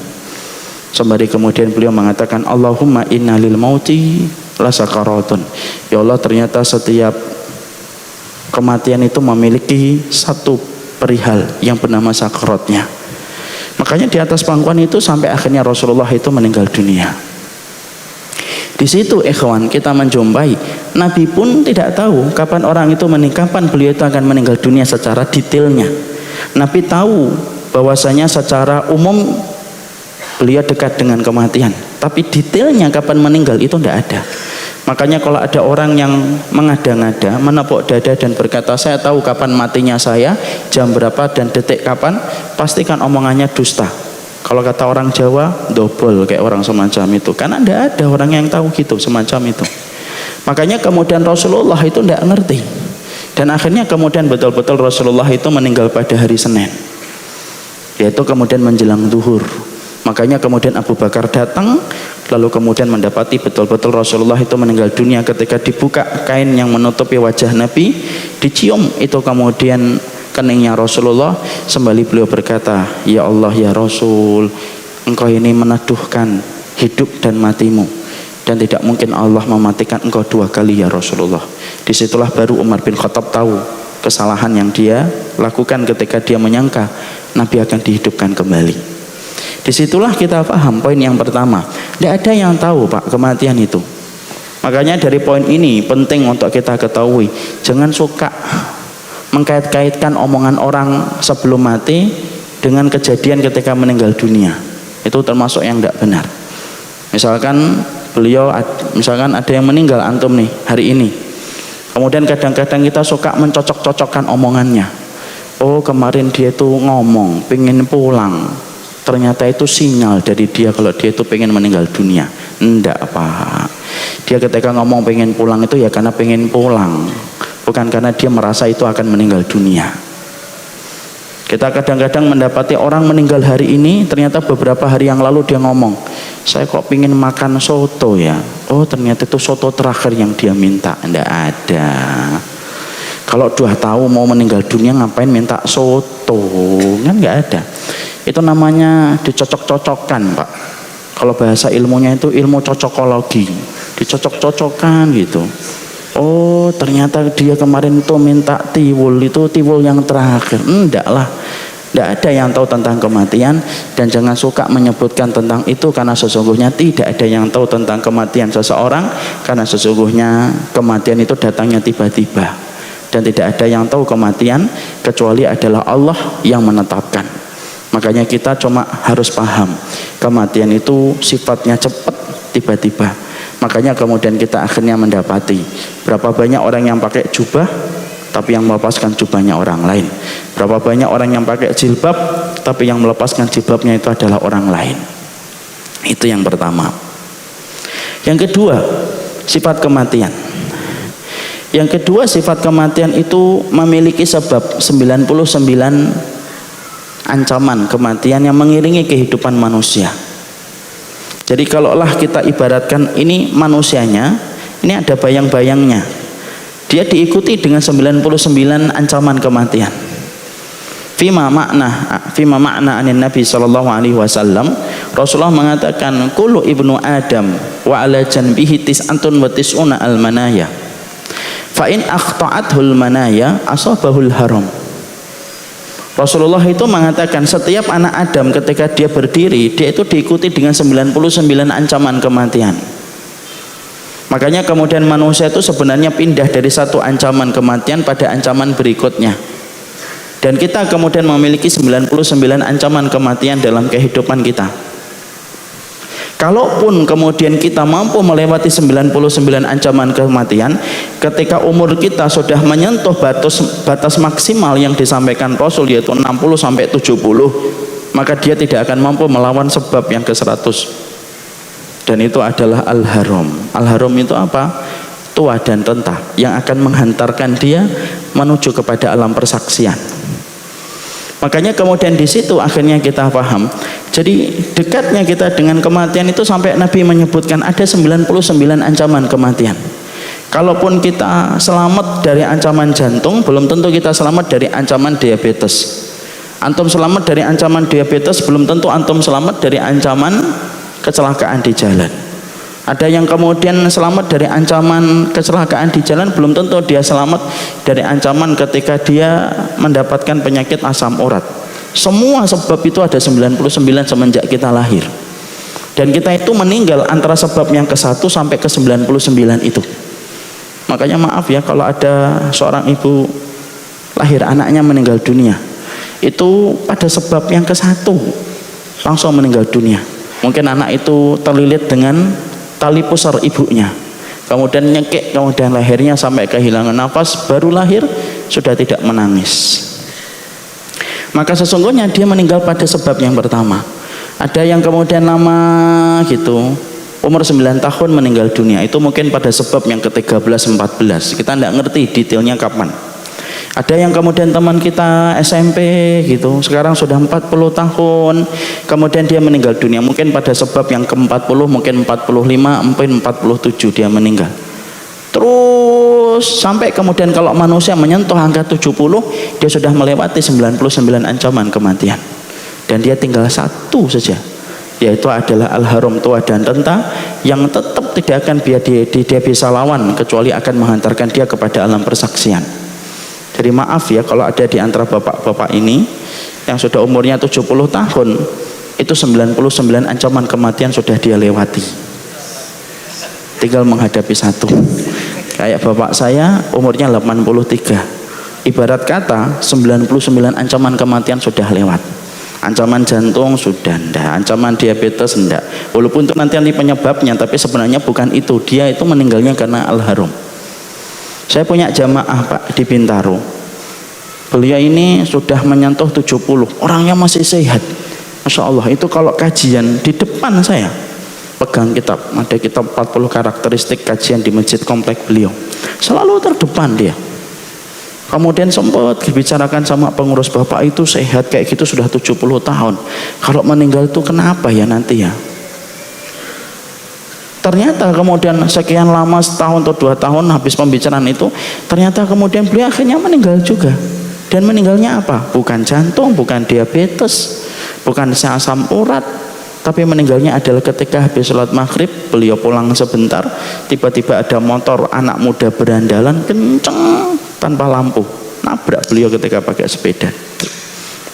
Sembari kemudian beliau mengatakan, Allahumma inna lil mauti lasakaratun. Ya Allah, ternyata setiap kematian itu memiliki satu perihal yang bernama sakaratnya. Makanya di atas pangkuan itu sampai akhirnya Rasulullah itu meninggal dunia. Di situ ikhwan kita menjumpai Nabi pun tidak tahu kapan orang itu kapan beliau itu akan meninggal dunia secara detailnya. Nabi tahu bahwasanya secara umum beliau dekat dengan kematian, tapi detailnya kapan meninggal itu tidak ada. Makanya kalau ada orang yang mengada-ngada, menepuk dada dan berkata saya tahu kapan matinya saya, jam berapa dan detik kapan, pastikan omongannya dusta. Kalau kata orang Jawa, dobol kayak orang semacam itu. Karena tidak ada orang yang tahu gitu semacam itu. Makanya kemudian Rasulullah itu tidak ngerti. Dan akhirnya kemudian betul-betul Rasulullah itu meninggal pada hari Senin. Yaitu kemudian menjelang zuhur. Makanya kemudian Abu Bakar datang, lalu kemudian mendapati betul-betul Rasulullah itu meninggal dunia. Ketika dibuka kain yang menutupi wajah Nabi, dicium itu kemudian keningnya Rasulullah, sembali beliau berkata, ya Allah ya Rasul, engkau ini meneduhkan hidup dan matimu, dan tidak mungkin Allah mematikan engkau dua kali ya Rasulullah. Disitulah baru Umar bin Khattab tahu kesalahan yang dia lakukan ketika dia menyangka Nabi akan dihidupkan kembali. Disitulah kita paham poin yang pertama, tidak ada yang tahu Pak kematian itu. Makanya dari poin ini penting untuk kita ketahui, jangan suka mengkait-kaitkan omongan orang sebelum mati dengan kejadian ketika meninggal dunia. Itu termasuk yang tidak benar. Misalkan misalkan ada yang meninggal antum nih hari ini, kemudian kadang-kadang kita suka mencocok-cocokkan omongannya. Oh kemarin dia itu ngomong pengen pulang, ternyata itu sinyal dari dia kalau dia itu pengen meninggal dunia. Enggak Pak, dia ketika ngomong pengen pulang itu ya karena pengen pulang, bukan karena dia merasa itu akan meninggal dunia. Kita kadang-kadang mendapati orang meninggal hari ini, ternyata beberapa hari yang lalu dia ngomong, saya kok pengen makan soto ya. Oh ternyata itu soto terakhir yang dia minta. Enggak ada. Kalau udah tahu mau meninggal dunia ngapain minta soto, kan nggak ada. Itu namanya dicocok-cocokkan Pak. Kalau bahasa ilmunya itu ilmu cocokologi, dicocok-cocokkan gitu. Oh ternyata dia kemarin tuh minta tiwul, itu tiwul yang terakhir. Enggak lah, enggak ada yang tahu tentang kematian. Dan jangan suka menyebutkan tentang itu, karena sesungguhnya tidak ada yang tahu tentang kematian seseorang, karena sesungguhnya kematian itu datangnya tiba-tiba. Dan tidak ada yang tahu kematian kecuali adalah Allah yang menetapkan. Makanya kita cuma harus paham kematian itu sifatnya cepat, tiba-tiba. Makanya kemudian kita akhirnya mendapati berapa banyak orang yang pakai jubah tapi yang melepaskan jubahnya orang lain. Berapa banyak orang yang pakai jilbab tapi yang melepaskan jilbabnya itu adalah orang lain. Itu yang pertama. Yang kedua, sifat kematian. Yang kedua, sifat kematian itu memiliki sebab 99 ancaman kematian yang mengiringi kehidupan manusia. Jadi kalaulah kita ibaratkan ini manusianya, ini ada bayang-bayangnya. Dia diikuti dengan 99 ancaman kematian. Fima makna anin Nabi sallallahu alaihi wasallam, Rasulullah mengatakan kullu ibnu Adam wa ala janbihi tis'atun wa tis'una al-manaya. Fa in akhta'athul manaya asabahul haram. Rasulullah itu mengatakan setiap anak Adam ketika dia berdiri, dia itu diikuti dengan 99 ancaman kematian. Makanya kemudian manusia itu sebenarnya pindah dari satu ancaman kematian pada ancaman berikutnya. Dan kita kemudian memiliki 99 ancaman kematian dalam kehidupan kita. Kalaupun kemudian kita mampu melewati 99 ancaman kematian, ketika umur kita sudah menyentuh batas maksimal yang disampaikan Rasul, yaitu 60 sampai 70, maka dia tidak akan mampu melawan sebab yang ke-100. Dan itu adalah al-haram. Al-haram itu apa? Tua dan renta yang akan menghantarkan dia menuju kepada alam persaksian. Makanya kemudian di situ akhirnya kita paham. Jadi dekatnya kita dengan kematian itu sampai Nabi menyebutkan ada 99 ancaman kematian. Kalaupun kita selamat dari ancaman jantung, belum tentu kita selamat dari ancaman diabetes. Antum selamat dari ancaman diabetes, belum tentu antum selamat dari ancaman kecelakaan di jalan. Ada yang kemudian selamat dari ancaman kecelakaan di jalan, belum tentu dia selamat dari ancaman ketika dia mendapatkan penyakit asam urat. Semua sebab itu ada 99 semenjak kita lahir. Dan kita itu meninggal antara sebab yang ke-1 sampai ke 99 itu. Makanya maaf ya kalau ada seorang ibu lahir anaknya meninggal dunia, itu pada sebab yang ke-1 langsung meninggal dunia. Mungkin anak itu terlilit dengan tali pusar ibunya, kemudian nyekek, kemudian lahirnya sampai kehilangan nafas, baru lahir sudah tidak menangis. Maka sesungguhnya dia meninggal pada sebab yang pertama. Ada yang kemudian lama gitu, umur 9 tahun meninggal dunia, itu mungkin pada sebab yang ke-13-14, kita tidak ngerti detailnya kapan. Ada yang kemudian teman kita SMP gitu, sekarang sudah 40 tahun, kemudian dia meninggal dunia, mungkin pada sebab yang ke-40, mungkin 45, mungkin 47 dia meninggal. Terus sampai kemudian kalau manusia menyentuh angka 70, dia sudah melewati 99 ancaman kematian. Dan dia tinggal satu saja, yaitu adalah al-haram, tua dan renta, yang tetap tidak akan dia bisa lawan kecuali akan menghantarkan dia kepada alam persaksian. Jadi maaf ya kalau ada di antara bapak-bapak ini yang sudah umurnya 70 tahun, itu 99 ancaman kematian sudah dia lewati, tinggal menghadapi satu. Kayak bapak saya umurnya 83, ibarat kata 99 ancaman kematian sudah lewat. Ancaman jantung sudah ndak, ancaman diabetes ndak, walaupun itu nanti penyebabnya, tapi sebenarnya bukan itu, dia itu meninggalnya karena al-haram. Saya punya jamaah Pak di Bintaro, beliau ini sudah menyentuh 70, orangnya masih sehat, Masya Allah. Itu kalau kajian di depan saya, pegang kitab, ada kitab 40 karakteristik kajian di masjid komplek beliau, selalu terdepan dia. Kemudian sempat dibicarakan sama pengurus, bapak itu sehat kayak gitu sudah 70 tahun, kalau meninggal itu kenapa ya nanti ya. Ternyata kemudian sekian lama, setahun atau 2 tahun habis pembicaraan itu, ternyata kemudian beliau akhirnya meninggal juga. Dan meninggalnya apa? Bukan jantung, bukan diabetes, bukan asam urat, tapi meninggalnya adalah ketika habis sholat maghrib, beliau pulang sebentar, tiba-tiba ada motor anak muda berandalan kenceng tanpa lampu, nabrak beliau ketika pakai sepeda,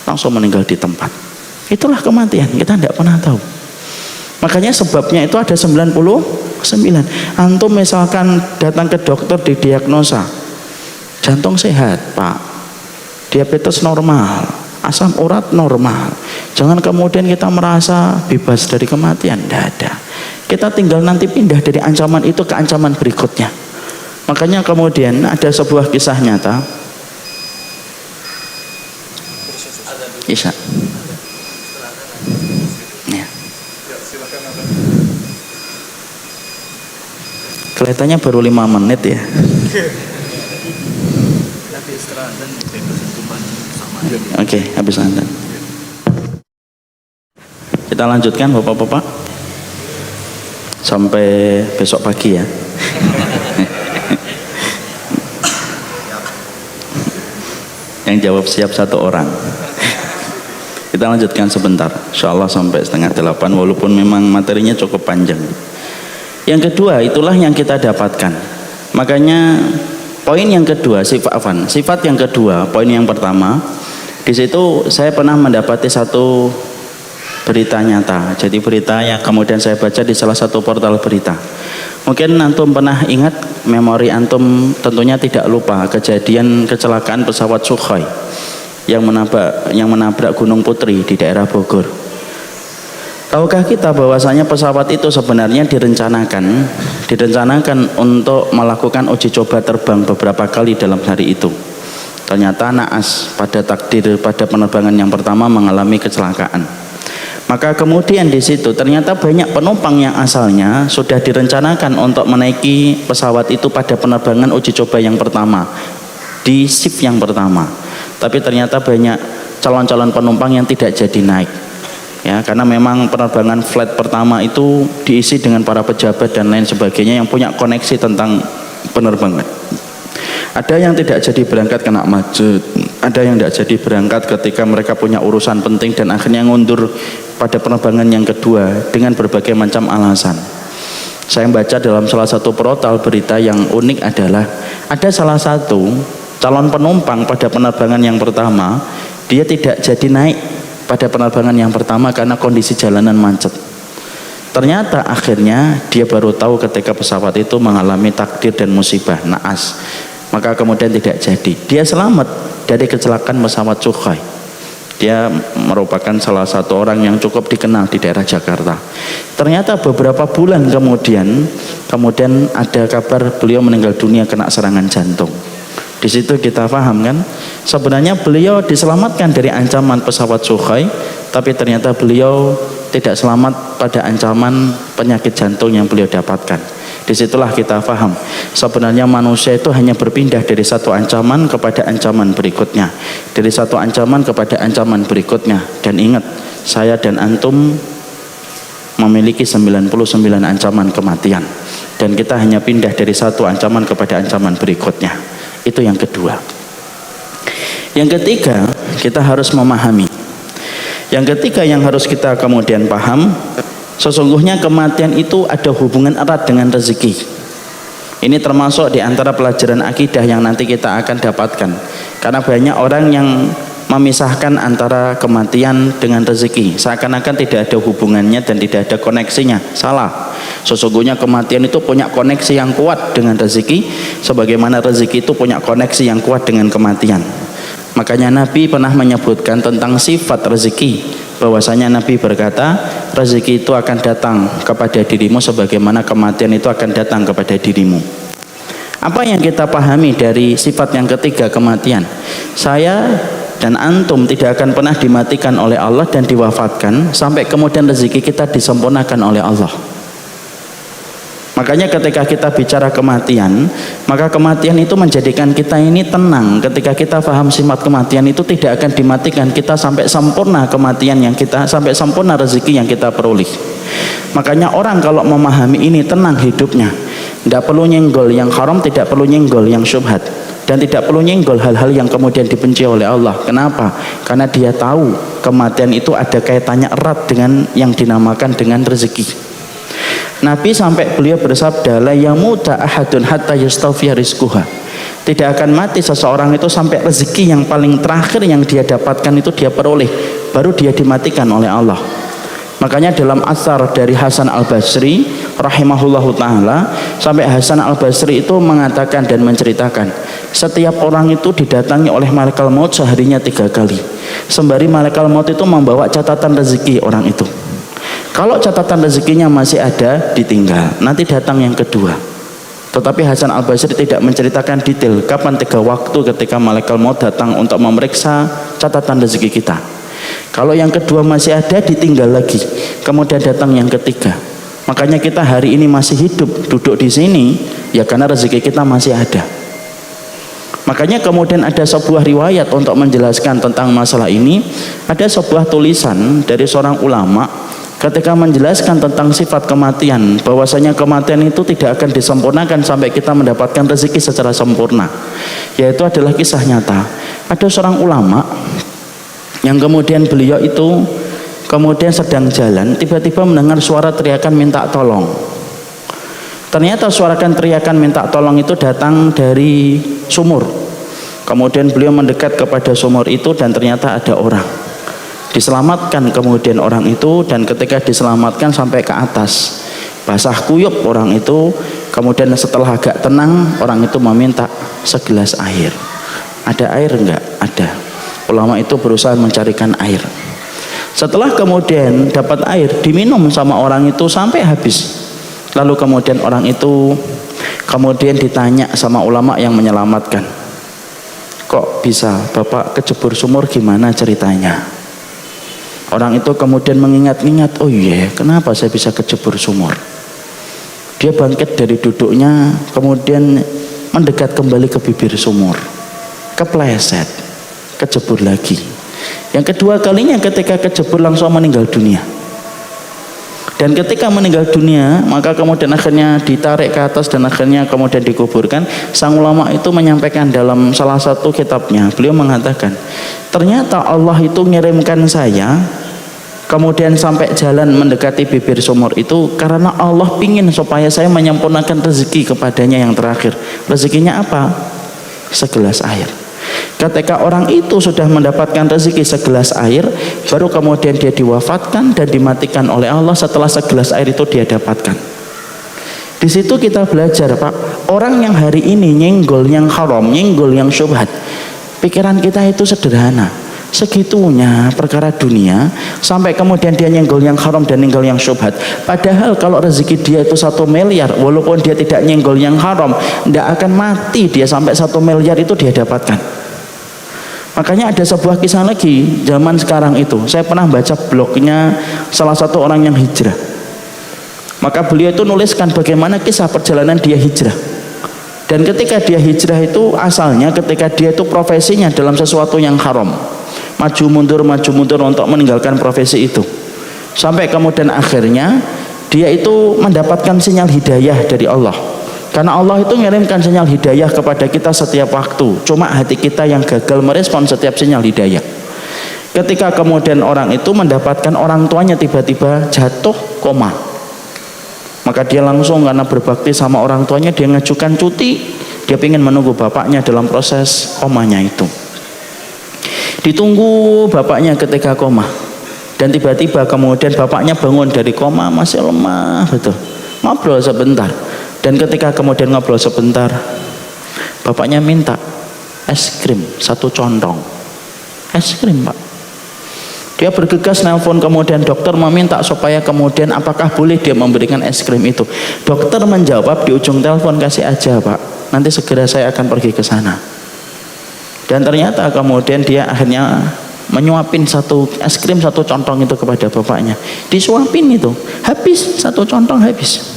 langsung meninggal di tempat. Itulah kematian, kita tidak pernah tahu. Makanya sebabnya itu ada 99. Antum misalkan datang ke dokter didiagnosa jantung sehat Pak, diabetes normal, asam urat normal, jangan kemudian kita merasa bebas dari kematian. Tidak ada, kita tinggal nanti pindah dari ancaman itu ke ancaman berikutnya. Makanya kemudian ada sebuah kisah nyata. Isa kelihatannya baru 5 menit ya. Oke, habis anda. Kita lanjutkan bapak-bapak sampai besok pagi ya. Yang jawab siap 1 orang. Kita lanjutkan sebentar, insyaallah sampai 7:30, walaupun memang materinya cukup panjang. Yang kedua, itulah yang kita dapatkan. Makanya poin yang kedua, sifat yang kedua, poin yang pertama, di situ saya pernah mendapati satu berita nyata. Jadi berita yang kemudian saya baca di salah satu portal berita. Mungkin antum pernah ingat, memori antum tentunya tidak lupa kejadian kecelakaan pesawat Sukhoi yang menabrak Gunung Putri di daerah Bogor. Tahukah kita bahwasanya pesawat itu sebenarnya direncanakan untuk melakukan uji coba terbang beberapa kali dalam hari itu. Ternyata naas pada penerbangan yang pertama mengalami kecelakaan. Maka kemudian di situ ternyata banyak penumpang yang asalnya sudah direncanakan untuk menaiki pesawat itu pada penerbangan uji coba yang pertama, di shift yang pertama. Tapi ternyata banyak calon-calon penumpang yang tidak jadi naik. Ya, karena memang penerbangan flight pertama itu diisi dengan para pejabat dan lain sebagainya yang punya koneksi tentang penerbangan. Ada yang tidak jadi berangkat kena macet, ada yang tidak jadi berangkat ketika mereka punya urusan penting dan akhirnya ngundur pada penerbangan yang kedua dengan berbagai macam alasan. Saya baca dalam salah satu portal berita yang unik adalah ada salah satu calon penumpang pada penerbangan yang pertama, dia tidak jadi naik pada penerbangan yang pertama karena kondisi jalanan macet. Ternyata akhirnya dia baru tahu ketika pesawat itu mengalami takdir dan musibah, naas. Maka kemudian tidak jadi. Dia selamat dari kecelakaan pesawat Sukhoi. Dia merupakan salah satu orang yang cukup dikenal di daerah Jakarta. Ternyata beberapa bulan kemudian ada kabar beliau meninggal dunia kena serangan jantung. Di situ kita paham kan, sebenarnya beliau diselamatkan dari ancaman pesawat Sukhoi, tapi ternyata beliau tidak selamat pada ancaman penyakit jantung yang beliau dapatkan. Disitulah kita paham sebenarnya manusia itu hanya berpindah dari satu ancaman kepada ancaman berikutnya, dari satu ancaman kepada ancaman berikutnya. Dan ingat, saya dan antum memiliki 99 ancaman kematian, dan kita hanya pindah dari satu ancaman kepada ancaman berikutnya. Itu yang kedua. Yang ketiga, kita harus memahami. Yang ketiga yang harus kita kemudian paham, sesungguhnya kematian itu ada hubungan erat dengan rezeki. Ini termasuk di antara pelajaran akidah yang nanti kita akan dapatkan. Karena banyak orang yang memisahkan antara kematian dengan rezeki, seakan-akan tidak ada hubungannya dan tidak ada koneksinya. Salah. Sesungguhnya kematian itu punya koneksi yang kuat dengan rezeki, sebagaimana rezeki itu punya koneksi yang kuat dengan kematian. Makanya Nabi pernah menyebutkan tentang sifat rezeki, bahwasanya Nabi berkata, rezeki itu akan datang kepada dirimu sebagaimana kematian itu akan datang kepada dirimu. Apa yang kita pahami dari sifat yang ketiga, kematian? Saya dan antum tidak akan pernah dimatikan oleh Allah dan diwafatkan sampai kemudian rezeki kita disempurnakan oleh Allah. Makanya ketika kita bicara kematian, maka kematian itu menjadikan kita ini tenang. Ketika kita paham sifat kematian itu tidak akan dimatikan kita sampai sempurna kematian yang kita, sampai sempurna rezeki yang kita peroleh. Makanya orang kalau memahami ini tenang hidupnya, tidak perlu nyenggol yang haram, tidak perlu nyenggol yang syubhat, dan tidak perlu nyenggol hal-hal yang kemudian dibenci oleh Allah. Kenapa? Karena dia tahu kematian itu ada kaitannya erat dengan yang dinamakan dengan rezeki. Nabi sampai beliau bersabda, la yamuta ahadun hatta yastawfiya rizquha. Tidak akan mati seseorang itu sampai rezeki yang paling terakhir yang dia dapatkan itu dia peroleh, baru dia dimatikan oleh Allah. Makanya dalam asar dari Hasan Al-Basri rahimahullahu ta'ala, sampai Hasan Al-Basri itu mengatakan dan menceritakan, setiap orang itu didatangi oleh malaikat maut seharinya 3 kali, sembari malaikat maut itu membawa catatan rezeki orang itu. Kalau catatan rezekinya masih ada, ditinggal, nanti datang yang kedua. Tetapi Hasan Al-Basri tidak menceritakan detail kapan 3 waktu ketika malaikat maut datang untuk memeriksa catatan rezeki kita. Kalau yang kedua masih ada, ditinggal lagi, kemudian datang yang ketiga. Makanya kita hari ini masih hidup, duduk di sini, ya karena rezeki kita masih ada. Makanya kemudian ada sebuah riwayat untuk menjelaskan tentang masalah ini. Ada sebuah tulisan dari seorang ulama ketika menjelaskan tentang sifat kematian, bahwasanya kematian itu tidak akan disempurnakan sampai kita mendapatkan rezeki secara sempurna. Yaitu adalah kisah nyata. Ada seorang ulama yang kemudian beliau itu kemudian sedang jalan, tiba-tiba mendengar suara teriakan minta tolong. Ternyata suarakan teriakan minta tolong itu datang dari sumur. Kemudian beliau mendekat kepada sumur itu dan ternyata ada orang. Diselamatkan kemudian orang itu, dan ketika diselamatkan sampai ke atas, basah kuyup orang itu. Kemudian setelah agak tenang, orang itu meminta segelas air. Ada air enggak? Ada. Ulama itu berusaha mencarikan air. Setelah kemudian dapat air, diminum sama orang itu sampai habis. Lalu kemudian orang itu kemudian ditanya sama ulama yang menyelamatkan, kok bisa Bapak kejebur sumur, gimana ceritanya? Orang itu kemudian mengingat-ingat, oh iya, kenapa saya bisa kejebur sumur? Dia bangkit dari duduknya, kemudian mendekat kembali ke bibir sumur, kepleset, kejebur lagi. Yang kedua kalinya ketika kejebur langsung meninggal dunia. Dan ketika meninggal dunia, maka kemudian akhirnya ditarik ke atas dan akhirnya kemudian dikuburkan. Sang ulama itu menyampaikan dalam salah satu kitabnya, beliau mengatakan, ternyata Allah itu ngirimkan saya kemudian sampai jalan mendekati bibir sumur itu karena Allah pingin supaya saya menyempurnakan rezeki kepadanya yang terakhir. Rezekinya apa? Segelas air. Ketika orang itu sudah mendapatkan rezeki segelas air, baru kemudian dia diwafatkan dan dimatikan oleh Allah setelah segelas air itu dia dapatkan. Di situ kita belajar, Pak, orang yang hari ini nyenggol yang haram, nyenggol yang syubhat, pikiran kita itu sederhana. Segitunya perkara dunia sampai kemudian dia nyenggol yang haram dan nyenggol yang syubhat. Padahal kalau rezeki dia itu 1 miliar, walaupun dia tidak nyenggol yang haram, tidak akan mati dia sampai 1 miliar itu dia dapatkan. Makanya ada sebuah kisah lagi zaman sekarang itu, saya pernah baca blognya salah satu orang yang hijrah. Maka beliau itu nuliskan bagaimana kisah perjalanan dia hijrah. Dan ketika dia hijrah itu asalnya ketika dia itu profesinya dalam sesuatu yang haram, maju mundur untuk meninggalkan profesi itu, sampai kemudian akhirnya dia itu mendapatkan sinyal hidayah dari Allah. Karena Allah itu mengirimkan sinyal hidayah kepada kita setiap waktu, cuma hati kita yang gagal merespon setiap sinyal hidayah. Ketika kemudian orang itu mendapatkan orang tuanya tiba-tiba jatuh koma, maka dia langsung karena berbakti sama orang tuanya, dia ngajukan cuti, dia ingin menunggu bapaknya dalam proses komanya itu. Ditunggu bapaknya ketika koma, dan tiba-tiba kemudian bapaknya bangun dari koma masih lemah betul, ngobrol sebentar. Dan ketika kemudian ngobrol sebentar, bapaknya minta es krim 1 condong, es krim, Pak. Dia bergegas nelpon kemudian dokter meminta supaya kemudian apakah boleh dia memberikan es krim itu. Dokter menjawab di ujung telepon, kasih aja Pak, nanti segera saya akan pergi ke sana. Dan ternyata kemudian dia akhirnya menyuapin es krim 1 contong itu kepada bapaknya. Disuapin itu, habis 1 contong habis.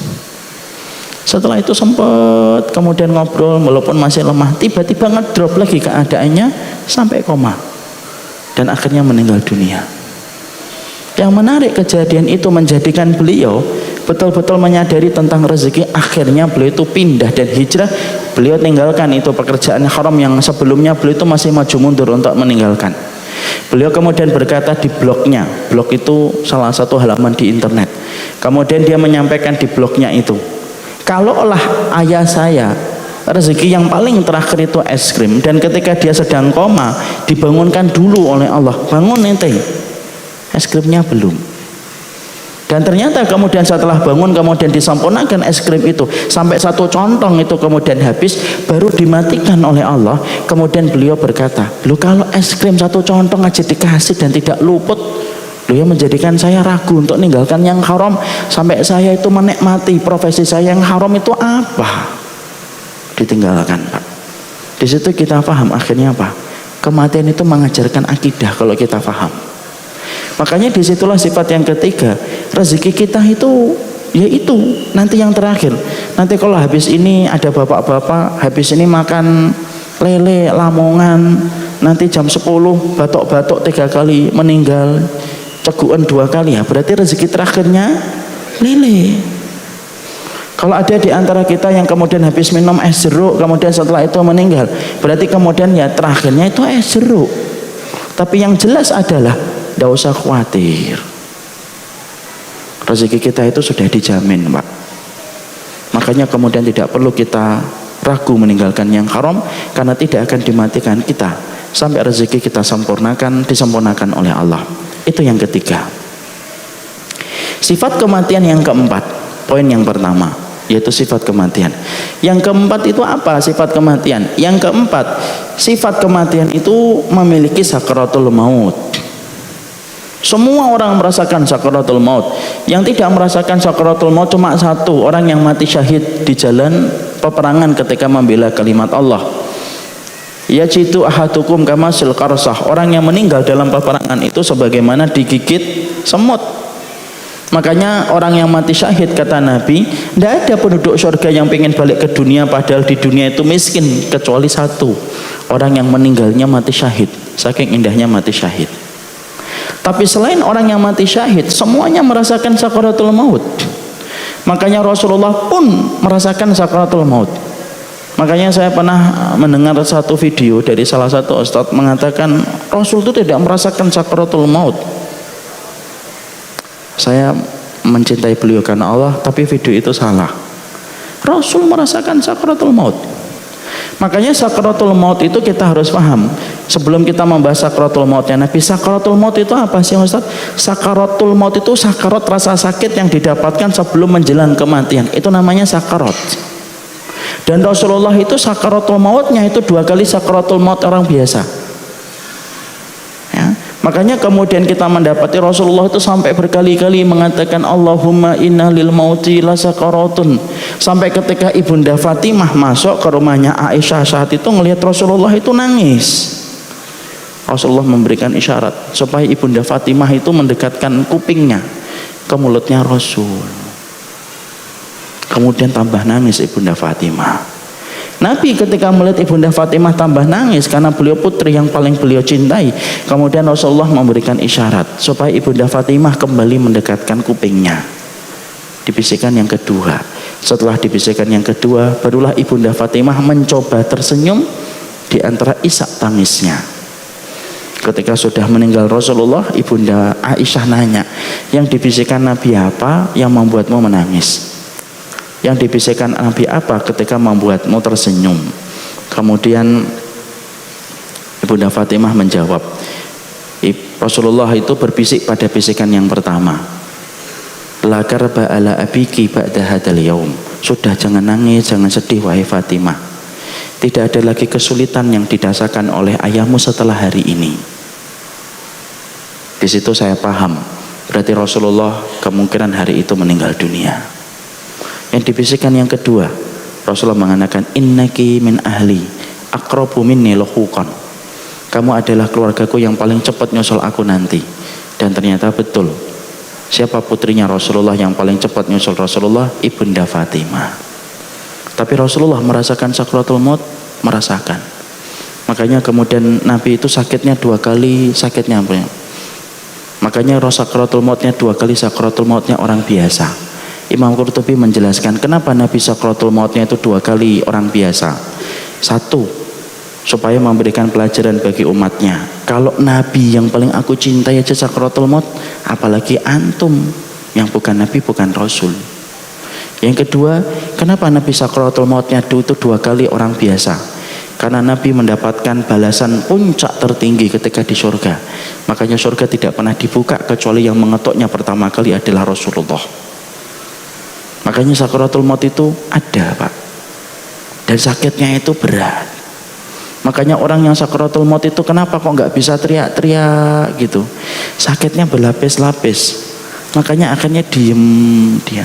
Setelah itu sempat kemudian ngobrol, walaupun masih lemah, tiba-tiba ngedrop lagi keadaannya sampai koma dan akhirnya meninggal dunia. Yang menarik, kejadian itu menjadikan beliau betul-betul menyadari tentang rezeki. Akhirnya beliau itu pindah dan hijrah. Beliau tinggalkan itu pekerjaan haram yang sebelumnya beliau itu masih maju mundur untuk meninggalkan. Beliau kemudian berkata di blognya, blog itu salah satu halaman di internet. Kemudian dia menyampaikan di blognya itu, kalaulah ayah saya rezeki yang paling terakhir itu es krim, dan ketika dia sedang koma dibangunkan dulu oleh Allah, bangun ente, es krimnya belum. Dan ternyata kemudian setelah bangun kemudian disempurnakan es krim itu sampai 1 contong itu kemudian habis, baru dimatikan oleh Allah. Kemudian beliau berkata, lu kalau es krim 1 contong aja dikasih dan tidak luput, beliau menjadikan saya ragu untuk meninggalkan yang haram, sampai saya itu menikmati profesi saya yang haram itu apa, ditinggalkan, Pak. Di situ kita paham akhirnya apa? Kematian itu mengajarkan akidah kalau kita paham. Makanya disitulah sifat yang ketiga, rezeki kita itu yaitu nanti yang terakhir. Nanti kalau habis ini ada bapak-bapak, habis ini makan lele Lamongan, nanti jam 10 batuk-batuk 3 kali meninggal, cegukan 2 kali, ya berarti rezeki terakhirnya lele. Kalau ada di antara kita yang kemudian habis minum es jeruk kemudian setelah itu meninggal, berarti kemudian ya terakhirnya itu es jeruk. Tapi yang jelas adalah tidak usah khawatir, rezeki kita itu sudah dijamin, Pak. Makanya kemudian tidak perlu kita ragu meninggalkan yang haram, karena tidak akan dimatikan kita sampai rezeki kita disempurnakan oleh Allah. Itu yang ketiga. Sifat kematian yang keempat, poin yang pertama, yaitu sifat kematian. Yang keempat itu apa sifat kematian? Yang keempat, sifat kematian itu memiliki sakaratul maut. Semua orang merasakan sakaratul maut. Yang tidak merasakan sakaratul maut cuma satu, orang yang mati syahid di jalan peperangan ketika membela kalimat Allah. Yajidu ahadukum kamasil qarsah. Orang yang meninggal dalam peperangan itu sebagaimana digigit semut. Makanya orang yang mati syahid, kata Nabi, tidak ada penduduk surga yang pengen balik ke dunia padahal di dunia itu miskin, kecuali satu, orang yang meninggalnya mati syahid. Saking indahnya mati syahid. Tapi selain orang yang mati syahid, semuanya merasakan sakaratul maut. Makanya Rasulullah pun merasakan sakaratul maut. Makanya saya pernah mendengar satu video dari salah satu ustadz mengatakan Rasul itu tidak merasakan sakaratul maut. Saya mencintai beliau karena Allah, tapi video itu salah. Rasul merasakan sakaratul maut. Makanya sakaratul maut itu kita harus paham. Sebelum kita membahas sakaratul mautnya Nabi, sakaratul maut itu apa sih Ustaz? Sakaratul maut itu sakarat rasa sakit yang didapatkan sebelum menjelang kematian. Itu namanya sakarat. Dan Rasulullah itu sakaratul mautnya itu 2 kali sakaratul maut orang biasa. Ya. Makanya kemudian kita mendapati Rasulullah itu sampai berkali-kali mengatakan Allahumma inna lil mauti la sakaratun. Sampai ketika Ibunda Fatimah masuk ke rumahnya Aisyah saat itu ngelihat Rasulullah itu nangis. Rasulullah memberikan isyarat supaya Ibunda Fatimah itu mendekatkan kupingnya ke mulutnya Rasul. Kemudian tambah nangis Ibunda Fatimah. Nabi ketika melihat Ibunda Fatimah tambah nangis karena beliau putri yang paling beliau cintai, kemudian Rasulullah memberikan isyarat supaya Ibunda Fatimah kembali mendekatkan kupingnya. Dibisikkan yang kedua. Setelah dibisikkan yang kedua, barulah Ibunda Fatimah mencoba tersenyum di antara isak tangisnya. Ketika sudah meninggal Rasulullah, Ibunda Aisyah nanya, yang dibisikkan Nabi apa yang membuatmu menangis? Yang dibisikkan Nabi apa ketika membuatmu tersenyum? Kemudian Ibunda Fatimah menjawab, Rasulullah itu berbisik pada bisikan yang pertama, la karba ala abiki ba'da hadzal yaum. Sudah, jangan nangis, jangan sedih wahai Fatimah. Tidak ada lagi kesulitan yang dirasakan oleh ayahmu setelah hari ini. Di situ saya paham, berarti Rasulullah kemungkinan hari itu meninggal dunia. Yang dibisikkan yang kedua, Rasulullah mengatakan innaki min ahli aqrabu minni luhuqan. Kamu adalah keluargaku yang paling cepat nyusul aku nanti. Dan ternyata betul. Siapa putrinya Rasulullah yang paling cepat nyusul Rasulullah? Ibunda Fatimah. Tapi Rasulullah merasakan sakaratul maut, merasakan. Makanya kemudian Nabi itu sakitnya 2 kali, sakitnya apa ya? Makanya sakaratul mautnya 2 kali, sakaratul mautnya orang biasa. Imam Qurtubi menjelaskan kenapa Nabi sakaratul mautnya itu 2 kali orang biasa. 1, supaya memberikan pelajaran bagi umatnya. Kalau Nabi yang paling aku cintai aja sakaratul maut, apalagi antum yang bukan Nabi, bukan Rasul. Yang kedua, kenapa Nabi sakaratul mautnya itu 2 kali orang biasa? Karena Nabi mendapatkan balasan puncak tertinggi ketika di surga. Makanya surga tidak pernah dibuka kecuali yang mengetoknya pertama kali adalah Rasulullah. Makanya sakaratul maut itu ada, Pak. Dan sakitnya itu berat. Makanya orang yang sakaratul maut itu kenapa kok nggak bisa teriak-teriak gitu? Sakitnya berlapis-lapis. Makanya akhirnya diem dia.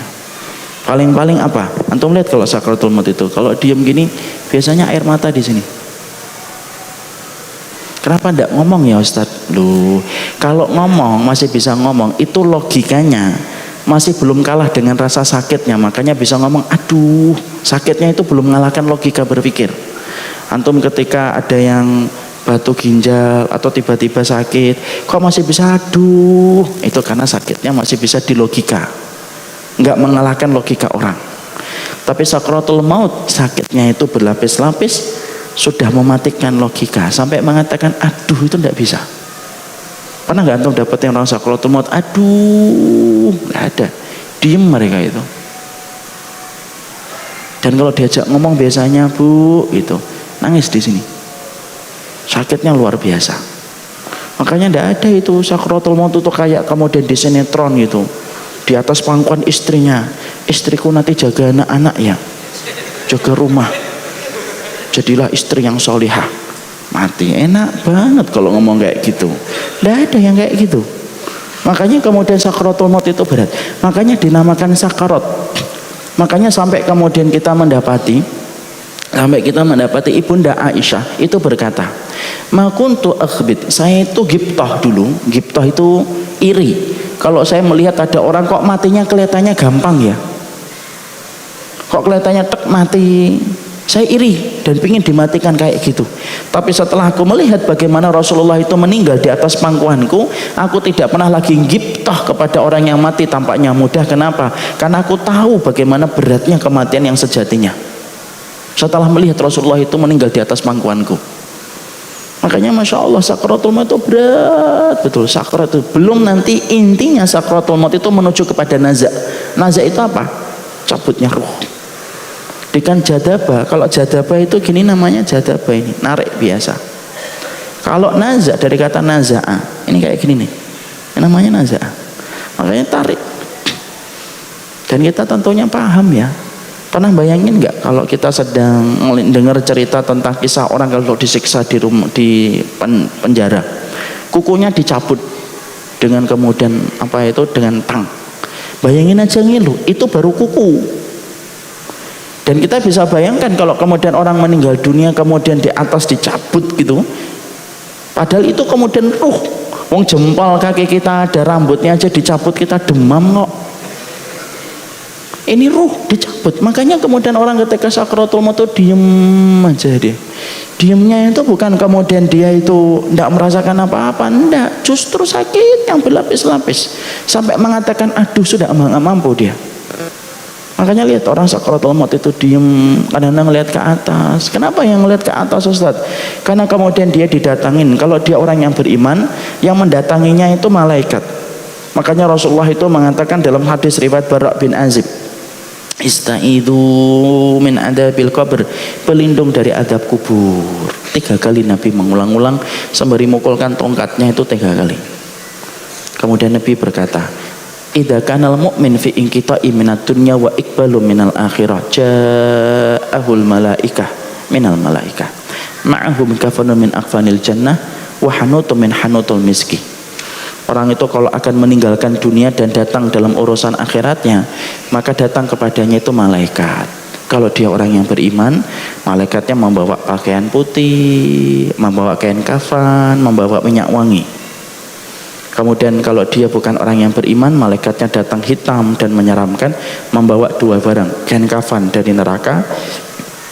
Paling-paling apa? Antum lihat kalau sakaratul maut itu, kalau diem gini biasanya air mata di sini. Kenapa ndak ngomong ya Ustadz? Loh, kalau ngomong masih bisa ngomong, itu logikanya masih belum kalah dengan rasa sakitnya. Makanya bisa ngomong, aduh, sakitnya itu belum mengalahkan logika berpikir. Antum ketika ada yang batu ginjal atau tiba-tiba sakit, kok masih bisa aduh, itu karena sakitnya masih bisa di logika, nggak mengalahkan logika orang. Tapi sakaratul maut sakitnya itu berlapis-lapis, sudah mematikan logika sampai mengatakan aduh, itu nggak bisa. Pernah nggak antum dapat yang orang sakaratul maut? Aduh, nggak ada, diem mereka itu. Dan kalau diajak ngomong biasanya bu, itu nangis di sini. Sakitnya luar biasa. Makanya tidak ada itu sakratul maut itu kayak kemudian di sinetron gitu, di atas pangkuan istrinya, istriku nanti jaga anak-anak ya, jaga rumah, jadilah istri yang solihah. Mati enak banget kalau ngomong kayak gitu. Tidak ada yang kayak gitu. Makanya kemudian sakratul maut itu berat. Makanya dinamakan sakarat. Makanya sampai kemudian kita mendapati Ibunda Aisyah itu berkata, "Ma kuntu akhbit." Saya itu gibtah dulu. Gibtah itu iri. Kalau saya melihat ada orang kok matinya kelihatannya gampang ya, kok kelihatannya tek mati, saya iri dan ingin dimatikan kayak gitu. Tapi setelah aku melihat bagaimana Rasulullah itu meninggal di atas pangkuanku, aku tidak pernah lagi gibtah kepada orang yang mati tampaknya mudah. Kenapa? Karena aku tahu bagaimana beratnya kematian yang sejatinya. Setelah melihat Rasulullah itu meninggal di atas pangkuanku. Makanya Masya Allah sakratul maut itu berat betul. Sakrat itu belum, nanti intinya sakratul maut itu menuju kepada naza. Naza itu apa? Cabutnya ruh. Dikan jadaba. Kalau jadaba itu gini namanya jadaba, ini narik biasa. Kalau naza dari kata naza'a, ini kayak gini nih, ini namanya naza'a. Makanya tarik. Dan kita tentunya paham ya. Pernah bayangin nggak kalau kita sedang dengar cerita tentang kisah orang kalau disiksa di rumah, di penjara, kukunya dicabut dengan kemudian dengan tang. Bayangin aja ngilu, itu baru kuku. Dan kita bisa bayangkan kalau kemudian orang meninggal dunia kemudian di atas dicabut gitu, padahal itu kemudian ruh. Wong jempol kaki kita ada rambutnya aja dicabut kita demam kok. Ini ruh dicabut. Makanya kemudian orang ketika sakratul maut itu diem aja dia. Diemnya itu bukan kemudian dia itu tidak merasakan apa-apa, tidak, justru sakit yang berlapis-lapis sampai mengatakan aduh sudah nggak mampu dia. Makanya lihat orang sakratul maut itu diem, kadang-kadang ngelihat ke atas. Kenapa yang ngelihat ke atas Ustaz? Karena kemudian dia didatangin. Kalau dia orang yang beriman, yang mendatanginya itu malaikat. Makanya Rasulullah itu mengatakan dalam hadis riwayat Bara' bin Azib, "Istaidu min adabil qabr." Pelindung dari adab kubur. 3 kali Nabi mengulang-ulang sembari mukulkan tongkatnya itu 3 kali. Kemudian Nabi berkata, "Idza kanal mu'min fi inqita'i minad dunya wa iqbalu minal akhirah, ja'ahul malaikah minal malaikah. Ma'ahum kafanun min akfanil jannah wa hanutun min hanutul miski." Orang itu kalau akan meninggalkan dunia dan datang dalam urusan akhiratnya, maka datang kepadanya itu malaikat. Kalau dia orang yang beriman, malaikatnya membawa pakaian putih, membawa kain kafan, membawa minyak wangi. Kemudian kalau dia bukan orang yang beriman, malaikatnya datang hitam dan menyeramkan, membawa 2 barang, kain kafan dari neraka,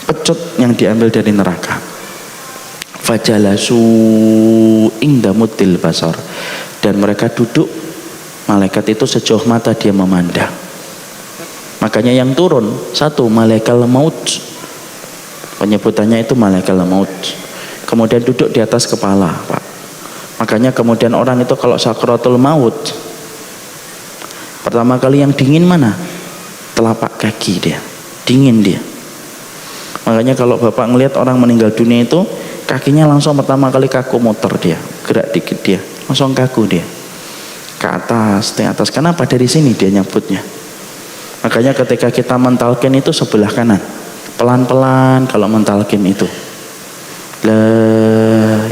pecut yang diambil dari neraka. Fajalasu inda muddil basar. Dan mereka duduk, malaikat itu sejauh mata dia memandang. Makanya yang turun 1 malaikal maut, penyebutannya itu malaikal maut. Kemudian duduk di atas kepala, Pak. Makanya kemudian orang itu kalau sakratul maut, pertama kali yang dingin mana? Telapak kaki dia, dingin dia. Makanya kalau Bapak ngelihat orang meninggal dunia itu, kakinya langsung pertama kali kaku muter dia, gerak dikit dia, langsung kaku dia ke atas, di atas. Kenapa? Dari sini dia nyebutnya. Makanya ketika kita mentalkin itu sebelah kanan, pelan-pelan kalau mentalkin itu, la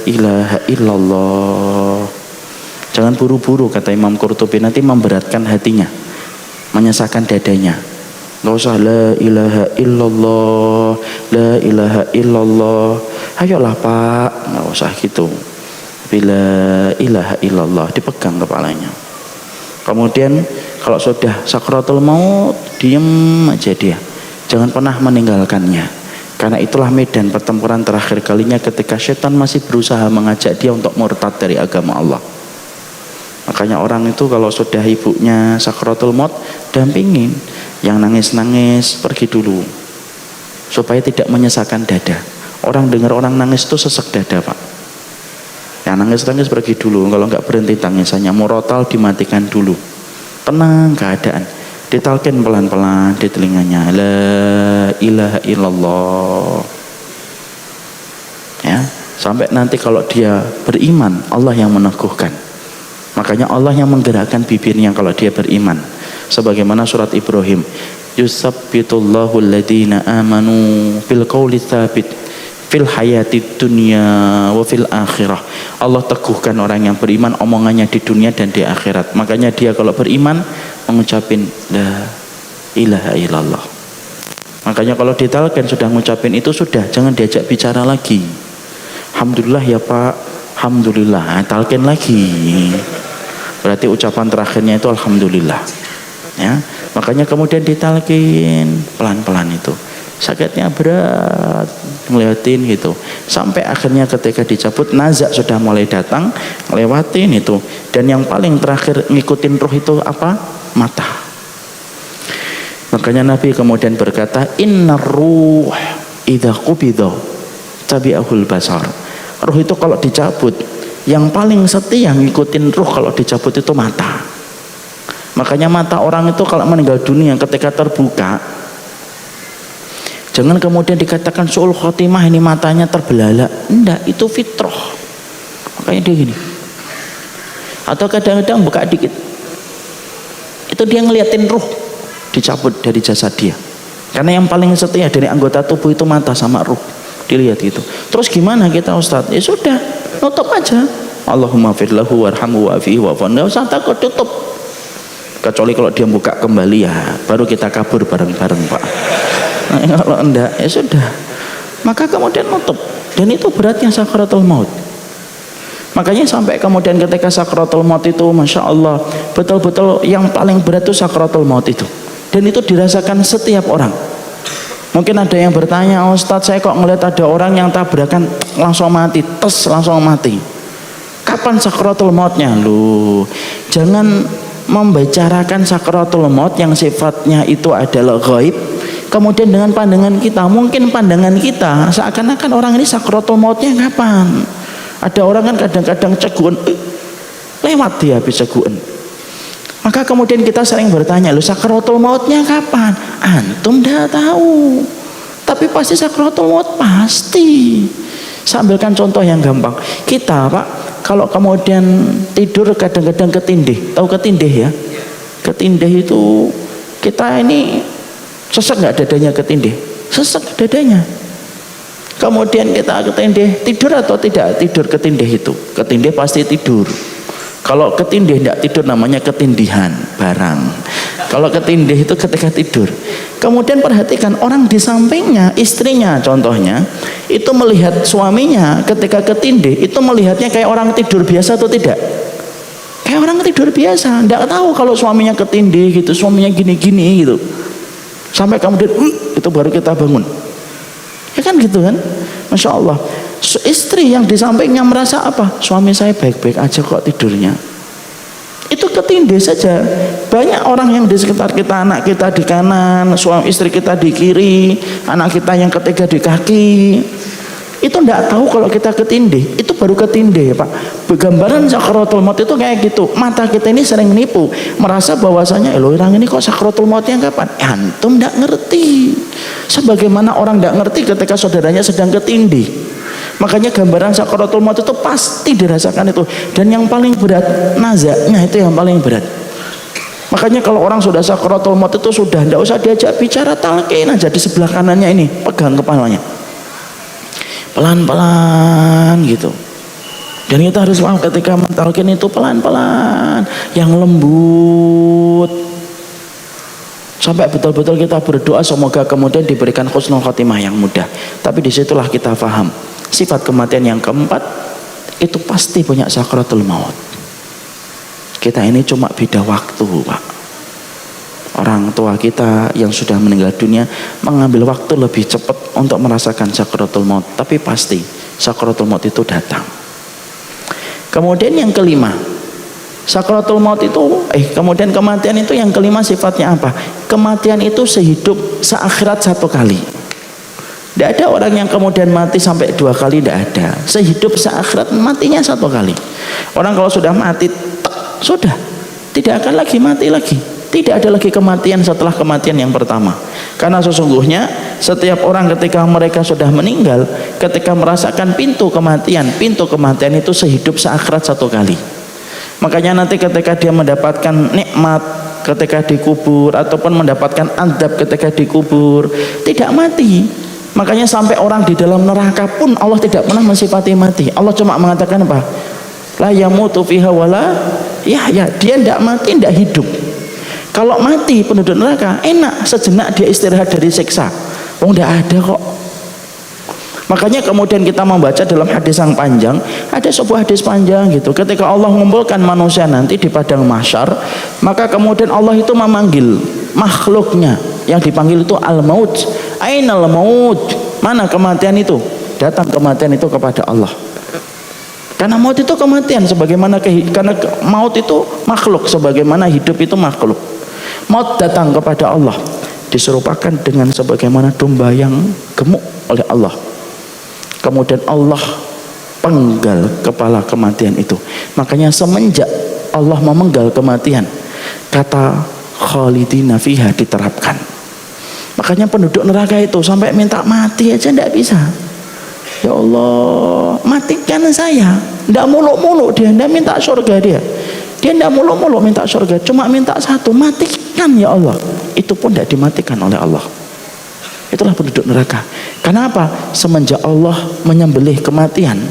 ilaha illallah. Jangan buru-buru, kata Imam Qurtubi, nanti memberatkan hatinya, menyesakkan dadanya. Nggak usah la ilaha illallah, la ilaha illallah. Ayolah Pak, nggak usah gitu. Bila ilaha illallah, dipegang kepalanya. Kemudian kalau sudah sakratul maut, diem aja dia, jangan pernah meninggalkannya. Karena itulah medan pertempuran terakhir kalinya ketika setan masih berusaha mengajak dia untuk murtad dari agama Allah. Makanya orang itu kalau sudah ibunya sakratul maut, dampingin. Yang nangis-nangis pergi dulu, supaya tidak menyesakan dada. Orang dengar orang nangis itu sesek dada, Pak. Yang nangis-nangis pergi dulu. Kalau nggak berhenti tangisannya, murotal dimatikan dulu. Tenang keadaan, ditalkin pelan-pelan di telinganya, la ilaha illallah. Ya, Sampai nanti kalau dia beriman, Allah yang meneguhkan. Makanya Allah yang menggerakkan bibirnya kalau dia beriman. Sebagaimana surat Ibrahim, yusabbitullahu alladhina amanu bil qawli tsabit fil hayatid dunya wa fil akhirah. Allah teguhkan orang yang beriman omongannya di dunia dan di akhirat. Makanya dia kalau beriman mengucapin la ilaha illallah. Makanya kalau ditalkin sudah ngucapin itu sudah, jangan diajak bicara lagi. Alhamdulillah ya Pak, alhamdulillah, talkin lagi. Berarti ucapan terakhirnya itu alhamdulillah. Ya, makanya kemudian ditalkin pelan-pelan itu. Sakitnya berat, ngeliatin gitu. Sampai akhirnya ketika dicabut nazak sudah mulai datang, ngelewatin itu. Dan yang paling terakhir ngikutin ruh itu apa? Mata. Makanya Nabi kemudian berkata, innar ruh idza qubida tabi'ahul basar. Ruh itu kalau dicabut, yang paling setia ngikutin ruh kalau dicabut itu mata. Makanya mata orang itu kalau meninggal dunia ketika terbuka, jangan kemudian dikatakan su'ul khotimah, ini matanya terbelalak. Enggak, itu fitrah. Makanya dia gini. Atau kadang-kadang buka dikit, itu dia ngeliatin ruh dicabut dari jasad dia. Karena yang paling setia dari anggota tubuh itu mata sama ruh. Dilihat gitu. Terus gimana kita Ustaz? Ya sudah, nutup aja. Allahumma firlahu warhamhu wa'afihi wa'fu anhu. Enggak usah takut, tutup. Kecuali kalau dia buka kembali ya baru kita kabur bareng-bareng Pak. Nah, kalau enggak ya sudah. Maka kemudian nutup. Dan itu beratnya sakaratul maut. Makanya sampai kemudian ketika sakaratul maut itu Masya Allah, betul-betul yang paling berat itu sakaratul maut itu. Dan itu dirasakan setiap orang. Mungkin ada yang bertanya, oh, Ustadz saya kok ngeliat ada orang yang tabrakan langsung mati, tes langsung mati. Kapan sakaratul mautnya? Loh, jangan membicarakan sakaratul maut yang sifatnya itu adalah gaib. Kemudian dengan pandangan kita, mungkin pandangan kita seakan-akan orang ini sakaratul mautnya kapan? Ada orang kan kadang-kadang ceguan, lewat dia habis ceguan. Maka kemudian kita sering bertanya, loh sakaratul mautnya kapan? Antum dah tahu. Tapi pasti sakaratul maut pasti. Saya ambilkan contoh yang gampang. Kita Pak, kalau kemudian tidur kadang-kadang ketindih. Tahu ketindih ya? Ketindih itu kita ini sesek nggak dadanya ketindih? Sesek dadanya. Kemudian kita ketindih, tidur atau tidak tidur ketindih itu? Ketindih pasti tidur. Kalau ketindih tidak tidur namanya ketindihan barang. Kalau ketindih itu ketika tidur. Kemudian perhatikan orang di sampingnya, istrinya contohnya, itu melihat suaminya ketika ketindih, itu melihatnya kayak orang tidur biasa atau tidak? Kayak orang tidur biasa, tidak tahu kalau suaminya ketindih gitu, suaminya gini-gini gitu. Sampai kemudian itu baru kita bangun. Ya kan gitu kan? Masya Allah. Istri yang di sampingnya merasa apa? Suami saya baik-baik aja kok tidurnya. Itu ketindih saja. Banyak orang yang di sekitar kita, anak kita di kanan, suami istri kita di kiri, anak kita yang ketiga di kaki. Itu tidak tahu kalau kita ketindih. Itu baru ketindih Pak. Gambaran sakaratul maut itu kayak gitu. Mata kita ini sering nipu, merasa bahwasanya loh orang ini kok sakaratul mautnya kapan? Antum tidak ngerti. Sebagaimana orang tidak ngerti ketika saudaranya sedang ketindih. Makanya gambaran sakaratul maut itu pasti dirasakan itu. Dan yang paling berat nazaknya itu yang paling berat. Makanya kalau orang sudah sakaratul maut itu sudah tidak usah diajak bicara, talqin aja di sebelah kanannya ini, pegang kepalanya. Pelan-pelan gitu. Dan kita harus paham ketika mentalkin itu pelan-pelan, yang lembut. Sampai betul-betul kita berdoa semoga kemudian diberikan husnul khotimah yang mudah. Tapi disitulah kita paham sifat kematian yang keempat itu pasti punya sakaratul maut. Kita ini cuma beda waktu Pak. Orang tua kita yang sudah meninggal dunia mengambil waktu lebih cepat untuk merasakan sakaratul maut. Tapi pasti sakaratul maut itu datang. Kemudian yang kelima, sakaratul maut itu kemudian kematian itu yang kelima sifatnya apa? Kematian itu sehidup seakhirat satu kali. Tidak ada orang yang kemudian mati sampai 2 kali, tidak ada. Sehidup seakhirat matinya 1 kali. Orang kalau sudah mati sudah tidak akan lagi mati lagi. Tidak ada lagi kematian setelah kematian yang pertama. Karena sesungguhnya setiap orang ketika mereka sudah meninggal, ketika merasakan pintu kematian itu sehidup seakhirat satu kali. Makanya nanti ketika dia mendapatkan nikmat ketika dikubur ataupun mendapatkan adab ketika dikubur, tidak mati. Makanya sampai orang di dalam neraka pun Allah tidak pernah mensifati mati. Allah cuma mengatakan apa? La yamutu fiha wala yahya. Dia tidak mati, tidak hidup. Kalau mati penduduk neraka enak, sejenak dia istirahat dari siksa. Tidak ada kok. Makanya kemudian kita membaca dalam hadis yang panjang, ada sebuah hadis panjang gitu. Ketika Allah mengumpulkan manusia nanti di padang mahsyar, maka kemudian Allah itu memanggil makhluknya. Yang dipanggil itu al-maut. Ainal maut? Mana kematian itu? Datang kematian itu kepada Allah. Karena maut itu kematian, sebagaimana karena maut itu makhluk, sebagaimana hidup itu makhluk. Maut datang kepada Allah, diserupakan dengan sebagaimana domba yang gemuk oleh Allah. Kemudian Allah penggal kepala kematian itu. Makanya semenjak Allah memenggal kematian, kata khalidina fiha diterapkan. Makanya penduduk neraka itu sampai minta mati aja tidak bisa. Ya Allah, matikan saya. Tidak muluk-muluk dia, tidak minta surga dia. Dia tidak muluk-muluk minta surga, cuma minta satu, matikan ya Allah. Itu pun tidak dimatikan oleh Allah. Itulah penduduk neraka. Kenapa? Semenjak Allah menyembelih kematian,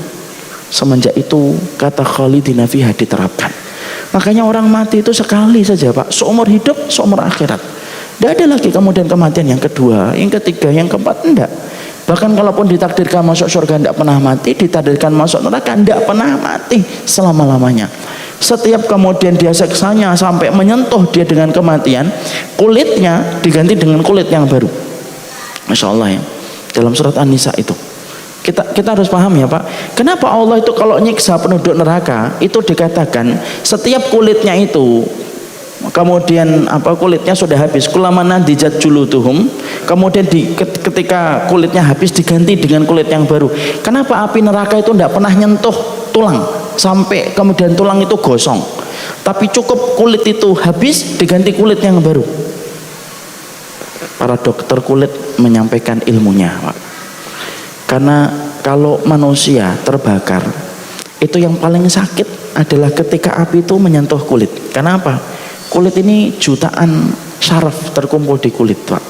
semenjak itu kata khalidina fiha diterapkan. Makanya orang mati itu sekali saja Pak, seumur hidup, seumur akhirat. Tidak ada lagi kemudian kematian yang kedua, yang ketiga, yang keempat, tidak. Bahkan kalaupun ditakdirkan masuk surga tidak pernah mati, ditakdirkan masuk neraka tidak pernah mati selama-lamanya. Setiap kemudian dia seksanya sampai menyentuh dia dengan kematian, kulitnya diganti dengan kulit yang baru. Masya Allah ya, dalam surat An-Nisa itu kita harus paham ya Pak, kenapa Allah itu kalau nyiksa penduduk neraka itu dikatakan setiap kulitnya itu kemudian kulitnya sudah habis, kulamana dijat juluduhum, kemudian ketika kulitnya habis diganti dengan kulit yang baru. Kenapa api neraka itu tidak pernah nyentuh tulang sampai kemudian tulang itu gosong, tapi cukup kulit itu habis diganti kulit yang baru? Para dokter kulit menyampaikan ilmunya Pak. Karena kalau manusia terbakar itu yang paling sakit adalah ketika api itu menyentuh kulit. Kenapa? Kulit ini jutaan syaraf terkumpul di kulit Pak.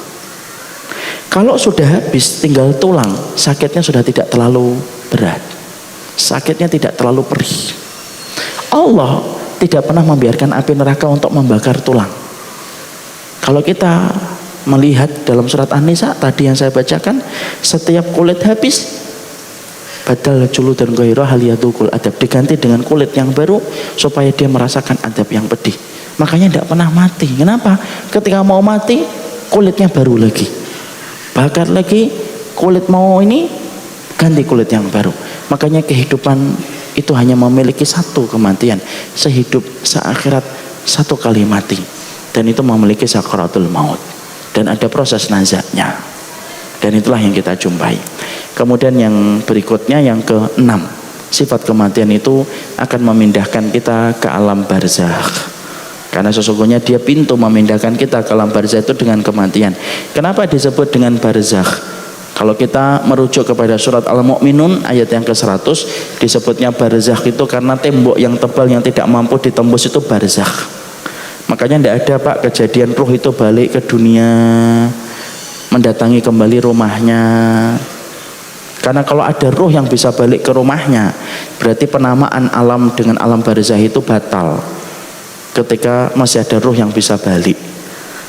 Kalau sudah habis tinggal tulang, sakitnya sudah tidak terlalu berat, sakitnya tidak terlalu perih. Allah tidak pernah membiarkan api neraka untuk membakar tulang. Kalau kita melihat dalam surat An-Nisa tadi yang saya bacakan, setiap kulit habis badal julu dan ghairah haliyadukul adab, diganti dengan kulit yang baru supaya dia merasakan adab yang pedih. Makanya tidak pernah mati. Kenapa? Ketika mau mati kulitnya baru lagi, bakar lagi, kulit mau ini ganti kulit yang baru. Makanya kehidupan itu hanya memiliki satu kematian, sehidup seakhirat satu kali mati, dan itu memiliki sakaratul maut, dan ada proses nazaknya, dan itulah yang kita jumpai. Kemudian yang berikutnya yang ke-6, sifat kematian itu akan memindahkan kita ke alam barzakh. Karena sesungguhnya dia pintu memindahkan kita ke alam barzakh itu dengan kematian. Kenapa disebut dengan barzakh? Kalau kita merujuk kepada surat Al-Mu'minun ayat yang ke-100, disebutnya barzakh itu karena tembok yang tebal yang tidak mampu ditembus itu barzakh. Makanya tidak ada Pak kejadian ruh itu balik ke dunia, mendatangi kembali rumahnya. Karena kalau ada ruh yang bisa balik ke rumahnya, berarti penamaan alam dengan alam barzakh itu batal. Ketika masih ada ruh yang bisa balik,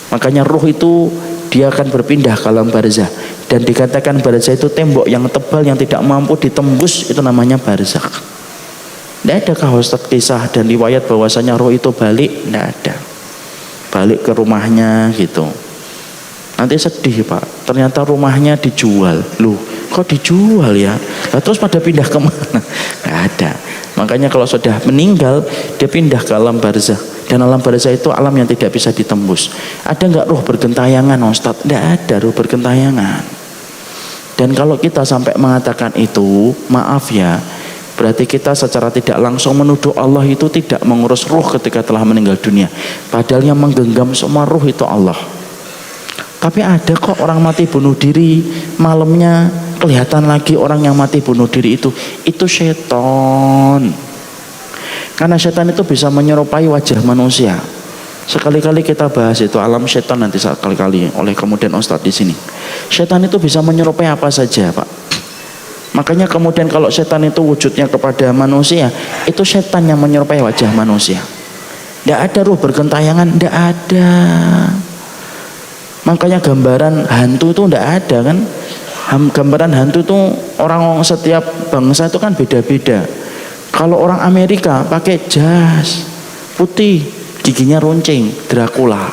makanya ruh itu dia akan berpindah ke alam barzakh, dan dikatakan barzakh itu tembok yang tebal yang tidak mampu ditembus, itu namanya barzakh. Tidak ada Ustaz kisah dan riwayat bahwasanya ruh itu balik, tidak ada. Balik ke rumahnya gitu. Nanti sedih Pak, ternyata rumahnya dijual. Loh, kok dijual ya? Nah, terus pada pindah kemana? Nggak ada. Makanya kalau sudah meninggal dia pindah ke alam barzakh, dan alam barzakh itu alam yang tidak bisa ditembus. Ada nggak ruh bergentayangan Ustaz? Tidak ada ruh bergentayangan. Dan kalau kita sampai mengatakan itu, maaf ya, berarti kita secara tidak langsung menuduh Allah itu tidak mengurus ruh ketika telah meninggal dunia. Padahal yang menggenggam semua ruh itu Allah. Tapi ada kok orang mati bunuh diri, malamnya kelihatan lagi orang yang mati bunuh diri itu setan. Karena setan itu bisa menyerupai wajah manusia. Sekali-kali kita bahas itu alam setan nanti sekali-kali oleh kemudian Ustadz di sini. Setan itu bisa menyerupai apa saja, Pak. Makanya kemudian kalau setan itu wujudnya kepada manusia, itu setan yang menyerupai wajah manusia. Tidak ada ruh bergentayangan, tidak ada. Makanya gambaran hantu itu tidak ada kan. Gambaran hantu itu orang setiap bangsa itu kan beda-beda. Kalau orang Amerika pakai jas putih, giginya runcing, Dracula.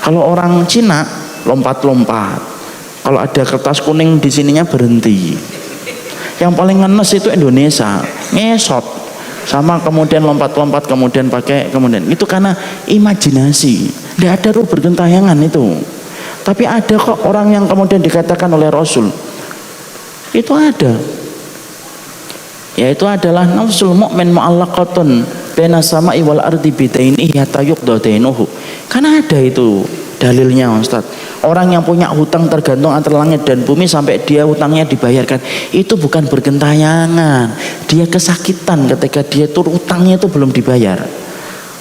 Kalau orang Cina lompat-lompat. Kalau ada kertas kuning di sininya berhenti. Yang paling ngenes itu Indonesia, ngesot. Sama kemudian lompat-lompat, kemudian pakai, kemudian itu karena imajinasi. Tidak ada ruh bergentayangan itu. Tapi ada kok orang yang kemudian dikatakan oleh Rasul. Itu ada. Yaitu adalah nafsul mu'min mu'allaqatun baina sama'i wal ardi bidainihi hatta yuqda dainuhu. Karena ada itu dalilnya Ustaz. Orang yang punya hutang tergantung antara langit dan bumi sampai dia hutangnya dibayarkan, itu bukan bergentayangan. Dia kesakitan ketika dia itu hutangnya itu belum dibayar.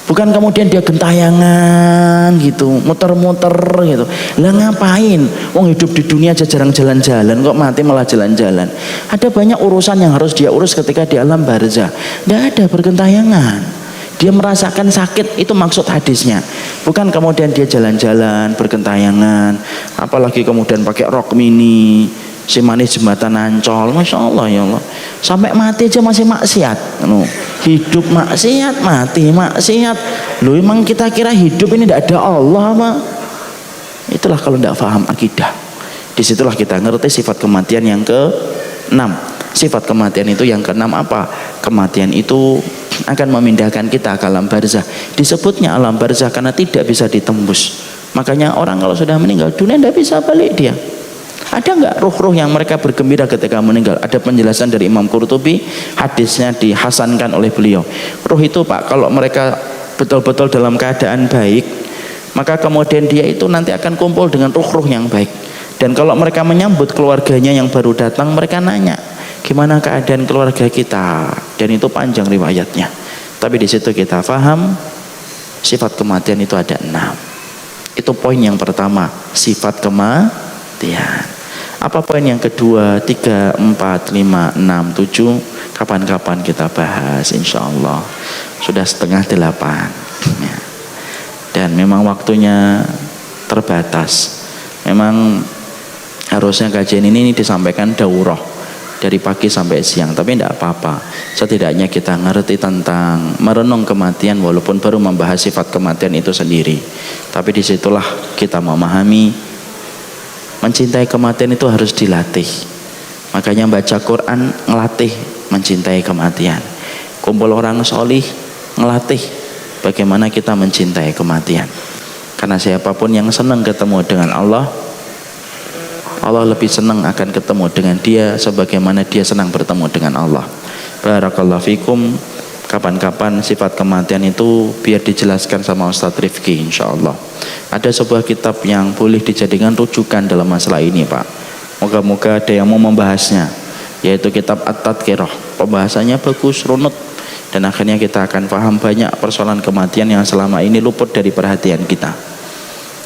Bukan kemudian dia gentayangan gitu, muter-muter gitu. Lah ngapain? Wong hidup di dunia aja jarang jalan-jalan, kok mati malah jalan-jalan. Ada banyak urusan yang harus dia urus ketika di alam barzah. Tidak ada bergentayangan. Dia merasakan sakit, itu maksud hadisnya. Bukan kemudian dia jalan-jalan bergentayangan, apalagi kemudian pakai rok mini, si manis jembatan Ancol, masya Allah ya Allah. Sampai mati aja masih maksiat. Hidup maksiat, mati maksiat. Loh emang kita kira hidup ini tidak ada Allah apa? Itulah kalau tidak paham akidah. Disitulah kita ngerti sifat kematian yang ke-6. Sifat kematian itu yang ke-6 apa? Kematian itu akan memindahkan kita ke alam barzah. Disebutnya alam barzah karena tidak bisa ditembus. Makanya orang kalau sudah meninggal dunia tidak bisa balik dia. Ada enggak ruh-ruh yang mereka bergembira ketika meninggal? Ada penjelasan dari Imam Qurtubi, hadisnya dihasankan oleh beliau. Ruh itu Pak, kalau mereka betul-betul dalam keadaan baik, maka kemudian dia itu nanti akan kumpul dengan ruh-ruh yang baik. Dan kalau mereka menyambut keluarganya yang baru datang, mereka nanya, gimana keadaan keluarga kita? Dan itu panjang riwayatnya. Tapi di situ kita paham sifat kematian itu ada 6. Itu poin yang pertama, sifat kematian. Apa poin yang kedua, 3, 4, 5, 6, 7? Kapan-kapan kita bahas insya Allah. Sudah 7:30 ya. Dan memang waktunya terbatas. Memang harusnya kajian ini disampaikan daurah dari pagi sampai siang, tapi tidak apa-apa. Setidaknya kita ngerti tentang merenung kematian walaupun baru membahas sifat kematian itu sendiri. Tapi disitulah kita memahami mencintai kematian itu harus dilatih. Makanya baca Quran ngelatih mencintai kematian. Kumpul orang solih ngelatih bagaimana kita mencintai kematian. Karena siapapun yang senang ketemu dengan Allah, Allah lebih senang akan ketemu dengan dia sebagaimana dia senang bertemu dengan Allah. Barakallahu fikum. Kapan-kapan sifat kematian itu biar dijelaskan sama Ustadz Rifki insyaallah. Ada sebuah kitab yang boleh dijadikan rujukan dalam masalah ini Pak. Moga-moga ada yang mau membahasnya, yaitu kitab At-Tadhkirah. Pembahasannya bagus, runut, dan akhirnya kita akan paham banyak persoalan kematian yang selama ini luput dari perhatian kita.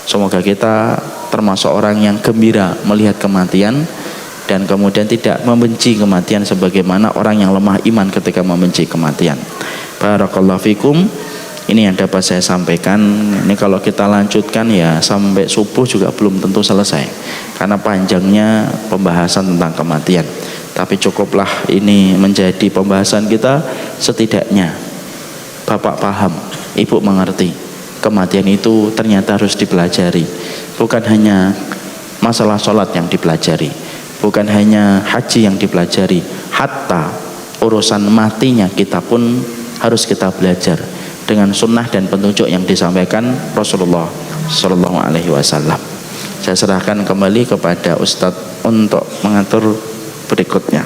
Semoga kita termasuk orang yang gembira melihat kematian dan kemudian tidak membenci kematian sebagaimana orang yang lemah iman ketika membenci kematian. Barakallahu fikum. Ini yang dapat saya sampaikan. Ini kalau kita lanjutkan ya sampai subuh juga belum tentu selesai karena panjangnya pembahasan tentang kematian. Tapi cukuplah ini menjadi pembahasan kita, setidaknya Bapak paham, Ibu mengerti. Kematian itu ternyata harus dipelajari. Bukan hanya masalah sholat yang dipelajari, bukan hanya haji yang dipelajari, hatta urusan matinya kita pun harus kita belajar dengan sunnah dan petunjuk yang disampaikan Rasulullah Sallallahu Alaihi Wasallam. Saya serahkan kembali kepada Ustadz untuk mengatur berikutnya.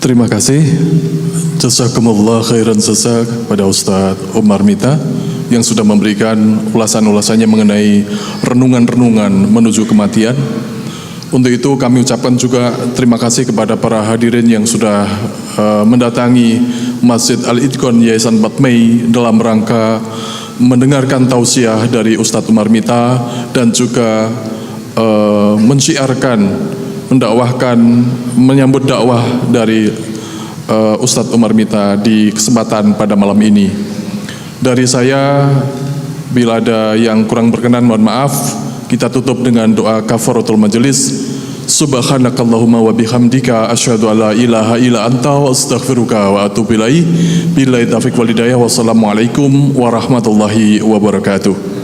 Terima kasih. Jazakumullah khairan jazak pada Ustadz Umar Mita. yang sudah memberikan ulasan-ulasannya mengenai renungan-renungan menuju kematian. Untuk itu kami ucapkan juga terima kasih kepada para hadirin yang sudah mendatangi Masjid Al-Idqon Yayasan 4 Mei dalam rangka mendengarkan tausiah dari Ustadz Umar Mita dan juga mensyiarkan, mendakwahkan, menyambut dakwah dari Ustadz Umar Mita di kesempatan pada malam ini. Dari saya, bila ada yang kurang berkenan mohon maaf. Kita tutup dengan doa kafaratul majelis. Subhanakallahumma wa bihamdika asyhadu an la ilaha illa anta wa astaghfiruka wa atubu ilaik. Billahi taufiq wal hidayah. Wassalamualaikum warahmatullahi wabarakatuh.